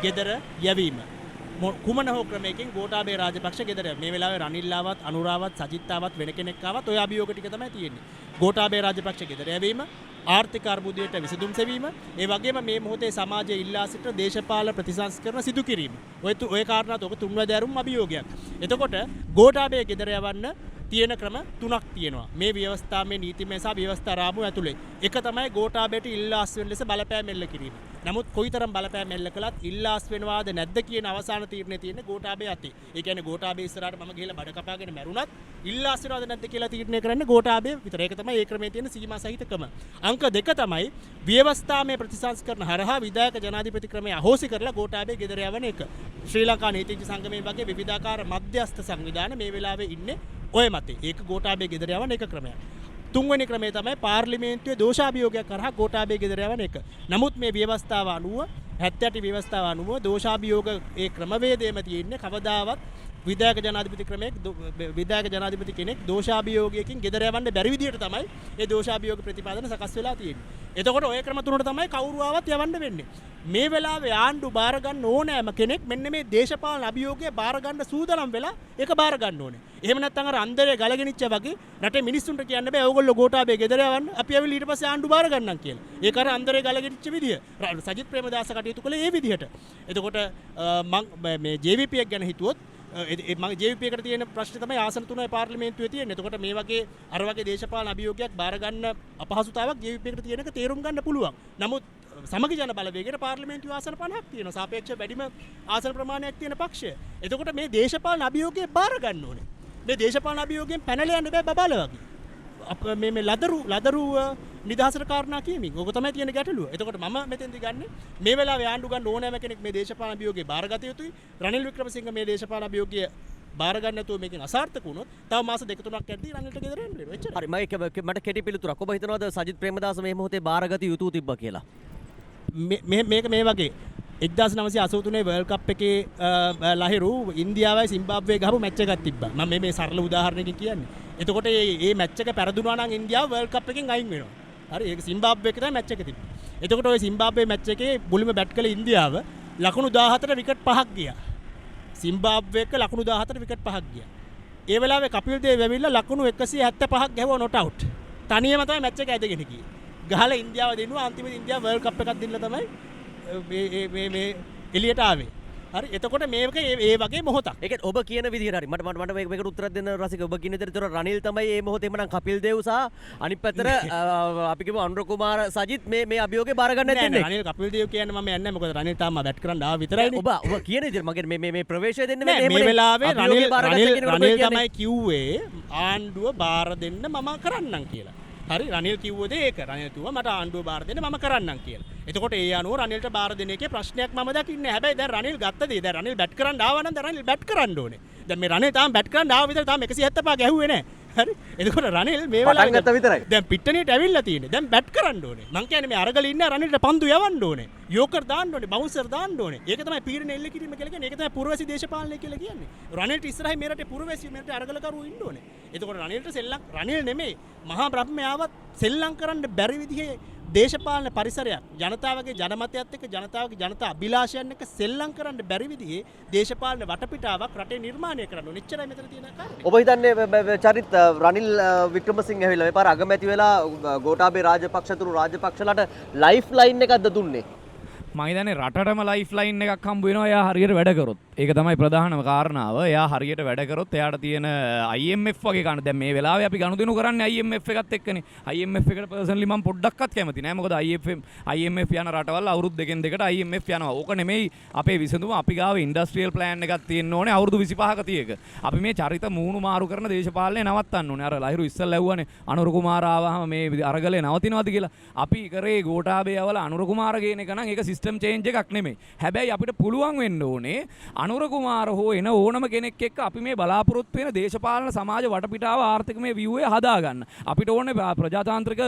ගෙදර යැවීම. කුමන හෝ ක්‍රමයකින් ගෝඨාභය රාජපක්ෂ ගෙදර මේ වෙලාවේ රනිල්ලාවත් අනුරාවත් සජිත්තාවත් වෙන කෙනෙක් ආවත් ඔය අභියෝග ටික තමයි තියෙන්නේ. ගෝඨාභය රාජපක්ෂ ගෙදර යැවීම, ආර්ථික අර්බුදයට විසඳුම් සෙවීම, ඒ වගේම මේ මොහොතේ සමාජයේ ඉල්ලා සිටින දේශපාලන ප්‍රතිසංස්කරණ සිදු කිරීම. ඔය කාරණාත් ඔක තුන්වැනි දරුම් අභියෝගයක්. එතකොට ගෝඨාභය ගෙදර යවන්න තියෙන ක්‍රම තුනක් තියෙනවා. මේ ව්‍යවස්ථාමය නීතිමය සහ ව්‍යවස්ථා රාමුව ඇතුලේ. එක තමයි ගෝඨාභයට ඉල්ලාස් වෙන ලෙස බලපෑම් එල්ල කිරීම. නමුත් කොයිතරම් බලපෑම් එල්ල කළත් ඉල්ලාස් වෙනවාද නැද්ද කියන අවසාන තීරණය තියෙන්නේ ගෝඨාභය අතේ. ඒ කියන්නේ ගෝඨාභය ඉස්සරහට මම ගිහලා බඩ කපාගෙන මැරුණත් ඉල්ලාස් වෙනවාද නැද්ද කියලා තීරණය කරන්නේ ගෝඨාභය විතර. ඒක තමයි ඒ ක්‍රමයේ තියෙන සීමා සහිත ක්‍රම. අංක 2 තමයි ව්‍යවස්ථාමය ප්‍රතිසංස්කරණ හරහා විධායක ජනාධිපති ක්‍රමය අහෝසි කරලා ගෝඨාභය ගෙදර යවන එක. ශ්‍රී ලංකා නීතිඥ සංගමයේ වගේ විවිධාකාර මධ්‍යස්ථ සංවිධාන මේ වෙලාවේ ඉන්නේ ඔය මතේ. ඒක ගෝඨාභය ගෙදර යවන එක ක්‍රමයක්. තුන්වෙනි ක්‍රමය තමයි පාර්ලිමේන්තුවේ දෝෂාභියෝගයක් කරහා ගෝඨාභය ගෙදර යවන එක. නමුත් මේ ව්‍යවස්ථාව අනුව 78 ව්‍යවස්ථාව අනුව දෝෂාභියෝග ඒ ක්‍රමවේදයේම තියෙන්නේ කවදාවත් විධායක ජනාධිපති ක්‍රමයක් විධායක ජනාධිපති කෙනෙක් දෝෂාභියෝගයකින් ගෙදර යවන්න බැරි විදියට තමයි ඒ දෝෂාභියෝග ප්‍රතිපාදන සකස් වෙලා තියෙන්නේ. එතකොට ඔය ක්‍රම තුනට තමයි කවුරු ආවත් යවන්න වෙන්නේ. මේ වෙලාවේ ආණ්ඩු බාර ගන්න ඕනෑම කෙනෙක් මෙන්න මේ දේශපාලන අභියෝගය බාර ගන්න සූදානම් වෙලා ඒක බාර ගන්න ඕනේ. එහෙම නැත්නම් අර අන්දරේ ගලගෙනිච්ච වගේ රටේ මිනිස්සුන්ට කියන්න බෑ ඕගොල්ලෝ ගෝඨාභය ගෙදර යවන්න අපි ඇවිල්ලා ඊට පස්සේ ආණ්ඩු බාර ගන්නම් කියලා. ඒක අර අන්දරේ ගලගෙනිච්ච විදිය. සජිත් ප්‍රේමදාස කටයුතු කළේ ඒ විදිහට. එතකොට මම මේ JVP එක ගැන හිතුවොත් මගේ JVP එකට තියෙන ප්‍රශ්නේ තමයි ආසන 3 පාර්ලිමේන්තුවේ තියෙන්නේ. එතකොට මේ වගේ අර වගේ දේශපාලන අභියෝගයක් බාර ගන්න අපහසුතාවක් JVP එකට තියෙන එක තේරුම් ගන්න පුළුවන්. නමුත් සමගි ජන බලවේගයට පාර්ලිමේන්තු ආසන 50ක් තියෙනවා. සාපේක්ෂව වැඩිම ආසන ප්‍රමාණයක් තියෙන පක්ෂය. එතකොට මේ දේශපාලන අභියෝගය බාර ගන්න ඕනේ. මේ දේශපාලන අභියෝගයෙන් පැනලා යන්න බෑ බබාල වගේ. මේ ලදරු නිදහසට කාරණා කියමින්. ඕක තමයි තියෙන ගැටලුව. එතකොට මම මෙතෙන්දි ගන්න මේ වෙලාවේ ආණ්ඩු ගන්න ඕනෑම කෙනෙක් මේ දේශපාලන අභියෝගය බාරගත යුතුයි. රනිල් වික්‍රමසිංහ මේ දේශපාලන අභියෝගය බාර ගන්න නැතුව මේකෙන් අසාර්ථක වුණොත් තව මාස 2-3ක් යද්දී රනිල්ට ගෙදර එන්න වෙනවා. එච්චරයි. හරි මට කෙටි පිළිතුරක්. ඔබ හිතනවාද සජිත් ප්‍රේමදාස මේ මොහොතේ බාරගත යුතු තිබ්බා කියලා? මේක මේ වගේ 1983 වර්ල්ඩ් කප් එකේ ලහිරු ඉන්දියාවයි සිම්බාබ්වේ ගහපු මැච් එකක් තිබ්බා. මම මේ සරල උදාහරණයකින් කියන්නේ. එතකොට මේ මැච් එක පෙරදුනා නම් ඉන්දියාව වර්ල්ඩ් කප් එකෙන් අයින් වෙනවා. හරි ඒක සිම්බාබ්වේ එක තමයි මැච් එක තිබ්බේ. එතකොට ওই සිම්බාබ්වේ මැච් එකේ මුලින්ම බැට් කළ ඉන්දියාව ලකුණු 14ට විකට් 5ක් ගියා. සිම්බාබ්වේ එක ලකුණු 14ට විකට් 5ක් ගියා. ඒ වෙලාවේ කපිල් දේව ඇවිල්ලා ලකුණු 175ක් ගැහුවා නොට් අවුට්. තනියම තමයි මැච් එක ඇදගෙන ගියේ. ගහලා ඉන්දියාව දෙන්නුවා අන්තිමට ඉන්දියාව වර්ල්ඩ් කප් එකක් දෙන්න තමයි මේ එළියට ආවේ. හරි එතකොට මේක ඒ වගේ මොහොතක්. ඒක ඔබ කියන විදිහට හරි මට මේකට උත්තරයක් දෙන්න රසික ඔබ කියන විදිහට රනිල් තමයි මේ මොහොතේම නම් කපිල් දේව් සහ අනිත් පැත්තට අපි කියමු අනුර කුමාර සජිත් මේ අභියෝගේ බාර ගන්න නැති ඉන්නේ. රනිල් කපිල් දේව් කියන්නේ මම යන්නේ මොකද රනිල් තාම බැට් කරන්න ආව විතරයිනේ. ඔබ කියන විදිහට මගේ මේ ප්‍රවේශය දෙන්න මේ වෙලාවේ රනිල් තමයි කිව්වේ ආණ්ඩුව බාර දෙන්න මම කරන්නම් කියලා. හරි රනිල් කිව්වද ඒක රනිල් කිව්වා මට ආණ්ඩුව බාර දෙන්න මම කරන්නම් කියලා. එතකොට ඒ අනුව රනිල්ට බාර දෙන එකේ ප්‍රශ්නයක් මම දකින්නේ. හැබැයි දැන් රනිල් ගත්තදී දැන් රනිල් බැට් කරන්න ආවා නම් දැන් රනිල් බැට් කරන්න ඕනේ. දැන් මේ රනිල් තාම බැට් කරන්න ආව විතර තාම 175 ගැහුවේ නැහැ. හරි එතකොට රනිල් මේ වෙලාවේ ගත්තා විතරයි. දැන් පිට්ටනියට ඇවිල්ලා තියෙන්නේ. දැන් බැට් කරන්න ඕනේ. මං කියන්නේ මේ අරගල ඉන්න රනිල්ට පන්දු යවන්න ඕනේ. යෝකර් දාන්න ඕනේ, බවුන්සර් දාන්න ඕනේ. ඒක තමයි පීඩන එල්ල කිරීම කියලා කියන්නේ. ඒක තමයි පුරවැසි දේශපාලනය කියලා කියන්නේ. රනිල්ට ඉස්සරහින් මේ රටේ පුරවැසි මේ රටේ අරගලකරුවෝ ඉන්න ඕනේ. එතකොට රනිල්ට සෙල්ලම් රනිල් නෙමෙයි මහා බ්‍රහ්මයාවත් සෙල්ලම් කරන්න බැරි විදිහේ දේශපාලන පරිසරයක් ජනතාවගේ ජනමතයත් එක්ක ජනතාවගේ ජනතා අභිලාෂයන් එක්ක සෙල්ලම් කරන්න බැරි විදිහේ දේශපාලන වටපිටාවක් රටේ නිර්මාණය කරන්න ඕනේ. එච්චරයි මෙතන තියෙන කාරණේ. ඔබ හිතන්නේ චරිත රනිල් වික්‍රමසිංහ ඇවිල්ලා මේ පාර අගමැති වෙලා ගෝඨාභය රාජපක්ෂතුරු රාජපක්ෂලාට ලයිෆ් ලයින් එකක්ද දුන්නේ? මම හිතන්නේ රටටම ලයිෆ් ලයින් එකක් හම්බ වෙනවා එයා හරියට වැඩ කරොත්. ඒක තමයි ප්‍රධානම කාරණාව. එයා හරියට වැඩ කරොත් එයාට තියෙන IMF වගේ ගන්න. දැන් මේ වෙලාවේ අපි ගනුදෙනු කරන්නේ IMF එකත් එක්කනේ. IMF එකට පර්සනලි මම පොඩ්ඩක්වත් කැමති නෑ. මොකද IMF යන රටවල් අවුරුදු දෙකෙන් දෙකට IMF යනවා. ඕක නෙමෙයි අපේ විසඳුම. අපි ගාව ඉන්ඩස්ට්‍රියල් ප්ලෑන් එකක් තියෙන්න ඕනේ අවුරුදු 25ක 30ක. අපි මේ චරිත මූණු මාරු කරන දේශපාලනය නවත්තන්න ඕනේ. අර ලහිරු ඉස්සෙල්ලා ඇහුවානේ අනුර කුමාර ආවහම මේ අරගලේ නවතිනවද කියලා. අපි කරේ ගෝඨාභය වල අනුර කුමාර කියන එක නම් ඒක සිස්ටම් චේන්ජ් එකක් නෙමෙයි. හැබැයි අපිට පුළුවන් වෙන්න ඕනේ අනුර කුමාර හෝ එන ඕනම කෙනෙක් එක්ක අපි මේ බලාපොරොත්තු වෙන දේශපාලන සමාජ වටපිටාව ආර්ථිකමය ව්‍යුහය හදාගන්න. අපිට ඕනේ ප්‍රජාතාන්ත්‍රික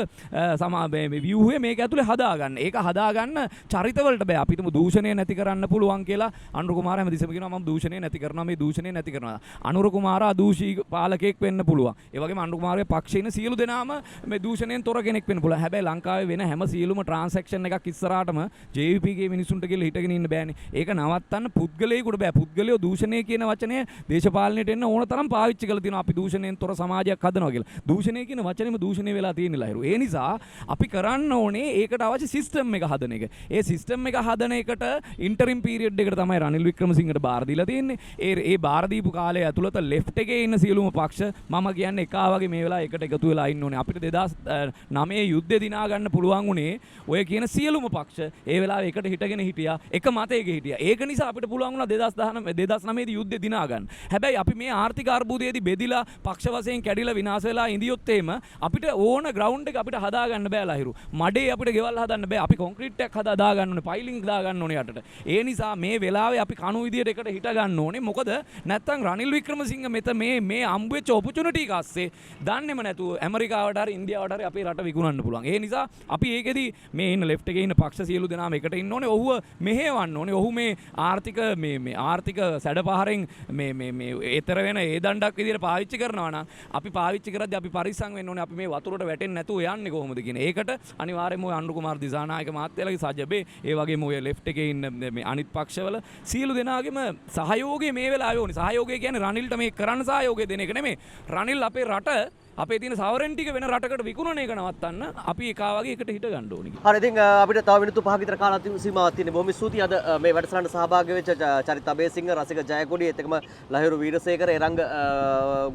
ව්‍යුහය මේක ඇතුලේ හදාගන්න. ඒක හදාගන්න චරිතවලට බෑ. අපිටම දූෂණය නැති කරන්න පුළුවන් කියලා අනුර කුමාර හැමතිස්සෙම කියනවා මම දූෂණය නැති කරනවා මේ දූෂණය නැති කරනවා. අනුර කුමාර අදූෂී පාලකයෙක් වෙන්න පුළුවන්. ඒ වගේම අනුර කුමාරගේ පක්ෂේ ඉන්න සියලු දෙනාම මේ දූෂණයෙන් තොර කෙනෙක් වෙන්න පුළුවන්. හැබැයි ලංකාවේ වෙන හැම සියලුම ට්‍රාන්සැක්ෂන් එකක් ඉස්සරහටම JVP ගේ මිනිසුන්ට කියලා හිටගෙන ඉන්න බෑනේ. ඒක නවත්තන්න පුද්ගලයෙකුට බෑ. පුද්ගලයෝ දූෂණය කියන වචනය දේශපාලනයට එන්න ඕන තරම් පාවිච්චි කරලා තියෙනවා. අපි දූෂණයෙන් තොර සමාජයක් හදනවා කියලා. දූෂණය කියන වචනේම දූෂණය වෙලා තියෙන ලහිරු. ඒ නිසා අපි කරන්න ඕනේ ඒකට අවශ්‍ය සිස්ටම් එක හදන එක. ඒ සිස්ටම් එක හදන එකට ඉන්ටරිම් පීරියඩ් එකට තමයි රනිල් වික්‍රමසිංහට බාර දීලා තියෙන්නේ. ඒ බාර දීපු කාලය ඇතුළත ලෙෆ්ට් එකේ ඉන්න සියලුම පක්ෂ මම කියන්නේ එකා වගේ මේ වෙලාව එකට එකතු වෙලා ඉන්න ඕනේ. අපිට 2009 යුද්ධය දිනා ගන්න පුළුවන් උනේ ඔය කියන සියලුම පක්ෂ ඒ වෙලාවේ එකට හිටගෙන හිටියා. එක මතයක හිටියා. ඒක නිසා අපිට පුළුවන් වුණා 2009 දී යුද්ධය දිනා ගන්න. හැබැයි අපි මේ ආර්ථික අර්බුදයේදී බෙදිලා පක්ෂ වශයෙන් කැඩිලා විනාශ වෙලා ඉඳියොත් එහෙම අපිට ඕන ග්‍රවුන්ඩ් එක අපිට හදා ගන්න බෑ ලහිරු. මඩේ අපිට ගෙවල් හදන්න බෑ. අපි කොන්ක්‍රීට් එකක් හදා ගන්න ඕනේ. පයිලිං දා ගන්න ඕනේ යටට. ඒ නිසා මේ වෙලාවේ අපි කණු විදියට එකට හිට ගන්න ඕනේ. මොකද නැත්තම් රනිල් වික්‍රමසිංහ මෙත මේ අම්බුවෙච්ච ඔපචුනිටි එක ASCII දන්නේම නැතුව ඇමරිකාවට හරි ඉන්දියාවට හරි අපේ රට විකුණන්න පුළුවන්. ඒ නිසා අපි ඒකෙදි මේ ඉන්න ලෙෆ්ට් එකේ ඉන්න පක්ෂ සියලු දෙනාම එකට ඉන්න ඕනේ. ඔහුව මෙහෙවන්න ඕනේ. ඔහු මේ ආර්ථික සැඩපහරෙන් මේ ඊතර වෙන ඒ දණ්ඩක් විදියට පාවිච්චි කරනවා නම් අපි පාවිච්චි කරද්දී අපි පරිස්සම් වෙන්න ඕනේ. අපි මේ වතුරට වැටෙන්නේ නැතුව යන්නේ කොහොමද කියන. ඒකට අනිවාර්යයෙන්ම ඔය අනුර කුමාර දිසානායක මහත්තයාලගේ සජබේ ඒ වගේම ඔය ලෙෆ්ට් එකේ ඉන්න මේ අනිත් පක්ෂවල සියලු දෙනාගේම සහයෝගය මේ වෙලාවේ ඕනේ. සහයෝගය කියන්නේ රනිල්ට මේ කරන්න සහයෝගය දෙන එක නෙමෙයි. රනිල් අපේ රට අපේ තියෙන සවරෙන්ටි එක වෙන රටකට විකුණන එක නවත්තන්න අපි එකා වගේ එකට හිට ගන්න ඕනේ. හරි ඉතින් අපිට තව මිනිත්තු 5ක විතර කාල සීමාවක් තියෙනවා. බොහොම ස්තුතියි අද මේ වැඩසටහනට සහභාගී වෙච්ච චරිත අබේසිංහ, රසික ජයකොඩි, ඒත් එක්කම ලහිරු වීරසේකර, එරංග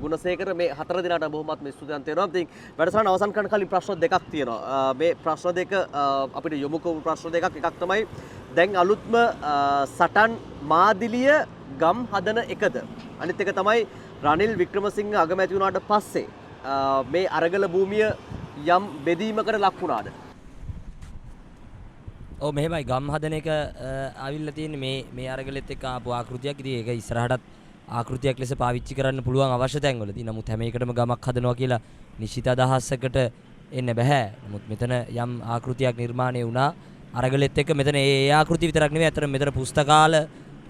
ගුණසේකර මේ හතර දිනකට බොහොමත්ම ස්තුතිවන්ත වෙනවා. ඉතින් වැඩසටහන අවසන් කරන්න කලින් ප්‍රශ්න දෙකක් තියෙනවා. මේ ප්‍රශ්න දෙක අපිට යොමු කරපු ප්‍රශ්න දෙකක්. එකක් තමයි දැන් අලුත්ම සටන් මාදිලිය ගම් හදන එකද? අනිත් එක තමයි රනිල් වික්‍රමසිංහ අගමැති වුණාට පස්සේ මේ අරගල භූමිය යම් බෙදීමකට ලක් වුණාද? ඔව් මෙහෙමයි ගම් හදන එක ආවිල්ලා තියෙන්නේ මේ අරගලෙත් එක්ක ආපු ආකෘතියක්. ඉතින් ඒක ඉස්සරහටත් ආකෘතියක් ලෙස පාවිච්චි කරන්න පුළුවන් අවශ්‍ය තැන්වලදී. නමුත් හැම එකටම ගමක් හදනවා කියලා නිශ්චිත අදහසකට එන්න බෑ. නමුත් මෙතන යම් ආකෘතියක් නිර්මාණය වුණා අරගලෙත් එක්ක. මෙතන ඒ ආකෘතිය විතරක් නෙවෙයි අතර මෙතන පුස්තකාල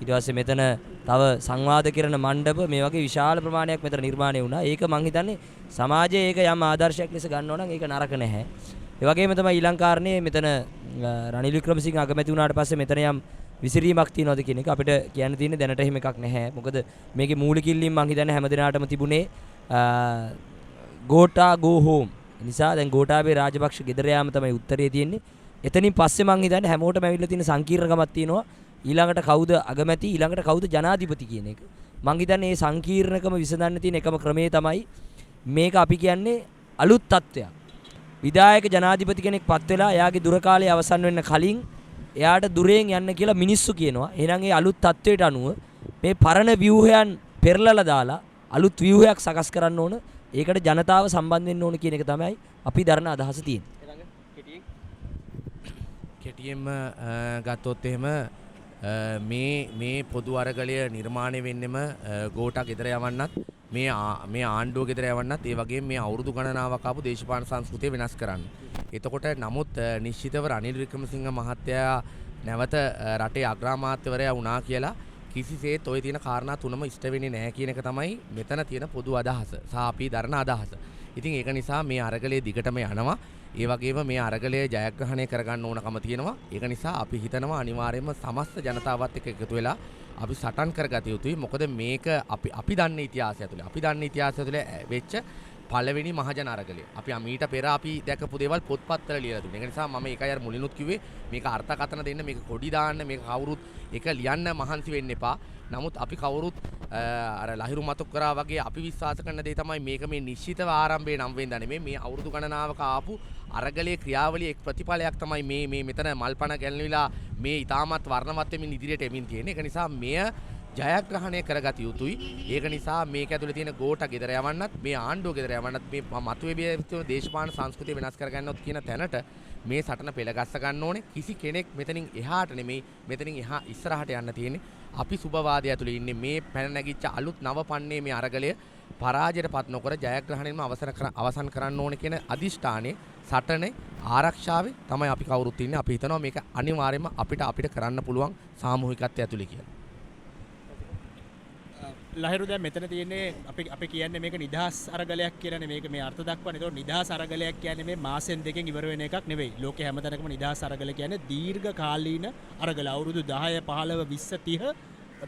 ඊට පස්සේ මෙතන තව සංවාද කරන මණ්ඩප මේ වගේ විශාල ප්‍රමාණයක් මෙතන නිර්මාණය වුණා. ඒක මං හිතන්නේ සමාජයේ ඒක යම් ආදර්ශයක් ලෙස ගන්නවා නම් ඒක නරක නැහැ. ඒ වගේම තමයි ඊළඟ කාරණේ මෙතන රනිල් වික්‍රමසිංහ අගමැති වුණාට පස්සේ මෙතන යම් විසිරීමක් තියනවාද කියන එක අපිට කියන්න තියෙන්නේ දැනට එහෙම එකක් නැහැ. මොකද මේකේ මූලික ඉල්ලීම මං හිතන්නේ හැමදිනාටම තිබුණේ ගෝටා ගෝ හෝම්. නිසා දැන් ගෝඨාභය රාජපක්ෂ ගෙදර යාම තමයි උත්තරේ තියෙන්නේ. එතනින් පස්සේ මං හිතන්නේ හැමෝටම ඇවිල්ලා තියෙන සංකීර්ණකමක් තියෙනවා. ඊළඟට කවුද අගමැති ඊළඟට කවුද ජනාධිපති කියන එක. මං හිතන්නේ මේ සංකීර්ණකම විසඳන්න තියෙන එකම ක්‍රමය තමයි මේක අපි කියන්නේ අලුත් තත්ත්වයක්. විධායක ජනාධිපති කෙනෙක් පත් වෙලා එයාගේ දුර කාලය අවසන් වෙන්න කලින් එයාට දුරෙන් යන්න කියලා මිනිස්සු කියනවා. එහෙනම් ඒ අලුත් තත්ත්වයට අනුව මේ පරණ ව්‍යුහයන් පෙරලලා දාලා අලුත් ව්‍යුහයක් සකස් කරන්න ඕන. ඒකට ජනතාව සම්බන්ධ වෙන්න ඕන කියන එක තමයි අපි දරන අදහස තියෙන්නේ. කෙටියෙන්ම ගත්තොත් එහෙම මේ පොදු අරගලය නිර්මාණය වෙන්නෙම ගෝඨා ගෙදර යවන්නත් මේ ආණ්ඩුව ගෙදර යවන්නත් ඒ වගේම මේ අවුරුදු ගණනාවක් ආපු දේශපාලන සංස්කෘතිය වෙනස් කරන්න. එතකොට නමුත් නිශ්චිතව රනිල් වික්‍රමසිංහ මහත්තයා නැවත රටේ අග්‍රාමාත්‍යවරයා වුණා කියලා කිසිසේත් ඔය තියෙන කාරණා තුනම ඉෂ්ට වෙන්නේ නැහැ කියන එක තමයි මෙතන තියෙන පොදු අදහස සහ අපි දරන අදහස. ඉතින් ඒක නිසා මේ අරගලයේ දිගටම යනවා. ඒ වගේම මේ අරගලය ජයග්‍රහණය කරගන්න ඕනකම තියෙනවා. ඒක නිසා අපි හිතනවා අනිවාර්යයෙන්ම සමස්ත ජනතාවත් එක්ක එකතු වෙලා අපි සටන් කරගත යුතුයි. මොකද මේක අපි දන්න ඉතිහාසය තුළ වෙච්ච පළවෙනි මහජන අරගලය. අපි මීට පෙර අපි දැකපු දේවල් පොත්පත්වල ලියලා දුන්නා. ඒක නිසා මම ඒකයි අර මුලිනුත් කිව්වේ මේක අර්ථකථන දෙන්න, මේක කොඩි දාන්න, මේක කවුරුත් ඒක ලියන්න මහන්සි වෙන්න එපා. නමුත් අපි කවුරුත් අර ලහිරු මතක් කරා වගේ අපි විශ්වාස කරන දේ තමයි මේක මේ නිශ්චිතව ආරම්භයේ නම් වෙන්ද නෙමෙයි. මේ අවුරුදු ගණනාවක ආපු අරගලයේ ක්‍රියාවලිය එක් ප්‍රතිඵලයක් තමයි මේ මෙතන මල්පණ ගැලවිලා මේ ඊටමත් වර්ණවත් වෙමින් ඉදිරියට එමින් තියෙන්නේ. ඒක නිසා මෙය ජයග්‍රහණය කරගත යුතුයි. ඒක නිසා මේක ඇතුලේ තියෙන ගෝඨා ගෙදර යවන්නත් මේ ආණ්ඩුව ගෙදර යවන්නත් මේ මතුවේ දේශපාලන සංස්කෘතිය වෙනස් කරගන්නවත් කියන තැනට මේ සටන පෙළගස්ස ගන්න ඕනේ. කිසි කෙනෙක් මෙතනින් එහාට නෙමෙයි මෙතනින් එහා ඉස්සරහට යන්න තියෙන්නේ. අපි සුබවාදය ඇතුලේ ඉන්නේ මේ පැන නැගිච්ච අලුත් නව පන්නේ මේ අරගලය පරාජයට පත් නොකර ජයග්‍රහණයෙන්ම අවසන් කරන්න ඕනේ කියන අදිෂ්ඨානයේ සටනේ ආරක්ෂාවේ තමයි අපි කවුරුත් ඉන්නේ. අපි හිතනවා මේක අනිවාර්යයෙන්ම අපිට කරන්න පුළුවන් සාමූහිකත්වය ඇතුලේ කියලා. ලහිරු දැන් මෙතන තියෙන්නේ අපි කියන්නේ මේක නිදහස් අරගලයක් කියලානේ මේක මේ අර්ථ දක්වන්නේ. ඒතකොට නිදහස් අරගලයක් කියන්නේ මේ මාසෙන් දෙකෙන් ඉවර වෙන එකක් නෙවෙයි. ලෝකේ හැමතැනකම නිදහස් අරගල කියන්නේ දීර්ඝ කාලීන අරගල. අවුරුදු 10 15 20 30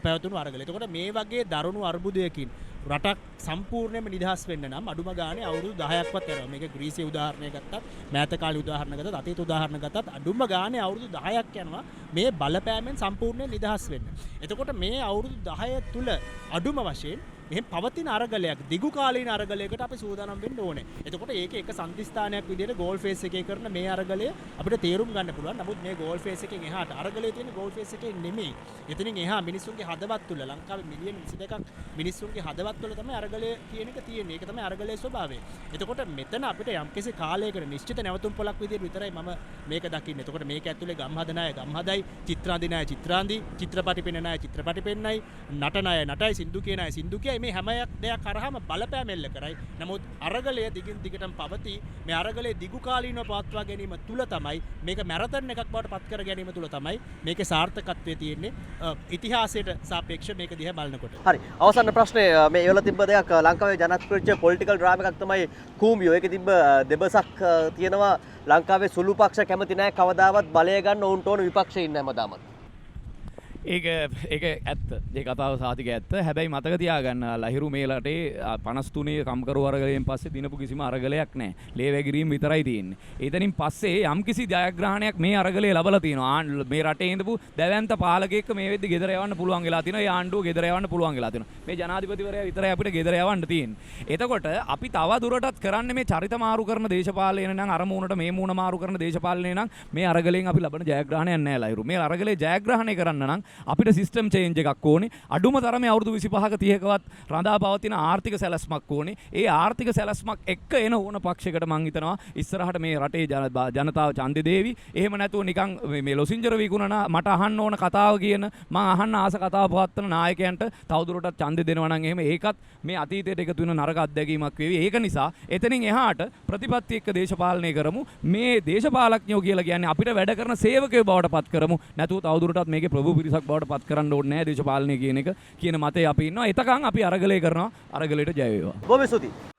පැවතුණු අරගල. එතකොට මේ වගේ දරුණු අර්බුදයකින් රටක් සම්පූර්ණයෙන්ම නිදහස් වෙන්න නම් අඩුම ගානේ අවුරුදු 10ක්වත් යනවා. මේක ග්‍රීසිය උදාහරණයක් ගත්තත්, මෑත කාලේ උදාහරණ ගත්තත්, අතීත උදාහරණ ගත්තත් අඩුම ගානේ අවුරුදු 10ක් යනවා මේ බලපෑමෙන් සම්පූර්ණයෙන් නිදහස් වෙන්න. එතකොට මේ අවුරුදු 10 තුල අඩුම වශයෙන් මෙහෙම පවතින අරගලයක් දිගු කාලීන අරගලයකට අපි සූදානම් වෙන්න ඕනේ. එතකොට ඒක එක සම්දිස්ථානයක් විදිහට ගෝල් ෆේස් එකේ කරන මේ අරගලය අපිට තේරුම් ගන්න පුළුවන්. නමුත් මේ ගෝල් ෆේස් එකෙන් එහාට අරගලයේ තියෙන ගෝල් ෆේස් එකේ නෙමෙයි. එතනින් එහා මිනිස්සුන්ගේ හදවත් තුල ලංකාවේ මිලියන 22ක් මිනිස්සුන්ගේ හදවත් තුල තමයි අරගලය කියන එක තියෙන්නේ. ඒක තමයි අරගලයේ ස්වභාවය. එතකොට මෙතන අපිට යම්කිසි කාලයකට නිශ්චිත නැවතුම් පොලක් විදිහට විතරයි මම මේක දකින්නේ. එතකොට මේක ඇතුලේ ගම්හදන අය ගම්හදයි, චිත්‍රාන්දින අය චිත්‍රාන්දි, චිත්‍රපටි පෙන්වන අය චිත්‍රපටි පෙන්වයි, නටන අය නටයි, සින්දු කියන අය සින්දු කියයි. මේ හැම දෙයක් කරාම බලපෑම් එල්ල කරයි. නමුත් අරගලය දිගින් දිගටම පවතී. මේ අරගලයේ දිගු කාලීනව පවත්වා ගැනීම තුල තමයි මේක මැරතන් එකක් බවට පත් කර ගැනීම තුල තමයි මේකේ සාර්ථකත්වය තියෙන්නේ. ඉතිහාසයට සාපේක්ෂව මේක දිහා බලනකොට. හරි. අවසාන ප්‍රශ්නේ මේ ඒවල තිබ්බ දෙයක් ලංකාවේ ජනප්‍රිය පොලිටිකල් ඩ්‍රාමා එකක් තමයි කූඹියෝ. ඒකේ තිබ්බ දෙබසක් තියෙනවා ලංකාවේ සුළු පක්ෂ කැමති නැහැ කවදාවත් බලය ගන්න උන්ට ඕන විපක්ෂේ ඉන්න හැමදාමත්. ඒක ඇත්ත ඒ කතාව සාතික ඇත්ත. හැබැයි මතක තියාගන්න ලහිරු මේ රටේ 53 කම්කරු වර්ගයෙන් පස්සේ දිනපු කිසිම අරගලයක් නැහැ. ලේ වැගිරීම විතරයි තියෙන්නේ. එතනින් පස්සේ යම්කිසි ජයග්‍රහණයක් මේ අරගලේ ලබලා තියෙනවා. මේ රටේ ඉඳපු දැවැන්ත පාලකයෙක්ව මේ වෙද්දි ගෙදර යවන්න පුළුවන් වෙලා තියෙනවා. ඒ ආණ්ඩුව ගෙදර යවන්න පුළුවන් වෙලා තියෙනවා. මේ ජනාධිපතිවරයා විතරයි අපිට ගෙදර යවන්න තියෙන්නේ. එතකොට අපි තව දුරටත් කරන්නේ මේ චරිත මාරු කරන දේශපාලනය නම් අර මූණට මේ මූණ මාරු කරන දේශපාලනය නම් මේ අරගලෙන් අපි ලබන ජයග්‍රහණයක් නැහැ ලහිරු. මේ අරගලේ ජයග්‍රහණය කරන්න නම් අපිට සිස්ටම් චේන්ජ් එකක් ඕනේ. අඩුම තරමේ අවුරුදු 25ක 30කවත් රඳා පවතින ආර්ථික සැලැස්මක් ඕනේ. ඒ ආර්ථික සැලැස්මක් එක්ක එන ඕන පක්ෂයකට මං හිතනවා ඉස්සරහට මේ රටේ ජනතාව ඡන්දෙ දේවි. එහෙම නැතුව නිකන් මේ ලොසින්ජර විකුණන මට අහන්න ඕන කතාව කියන මං අහන්න ආස කතාව පවත්වන නායකයන්ට තවදුරටත් ඡන්දෙ දෙනවා නම් එහෙම ඒකත් මේ අතීතයට එකතු වෙන නරක අත්දැකීමක් වේවි. ඒක නිසා එතනින් එහාට ප්‍රතිපත්ති එක්ක දේශපාලනය කරමු. මේ දේශපාලඥයෝ කියලා කියන්නේ අපිට වැඩ කරන සේවකයෝ බවට පත් කරමු. නැතුව තවදුරටත් මේකේ ප්‍රභූ පිරිසක් බවට පත් කරන්න ඕනේ නැහැ දේශපාලනය කියන එක කියන මතේ අපි ඉන්නවා. එතකන් අපි අරගලේ කරනවා. අරගලයට ජය වේවා. බොහොම ස්තුතියි.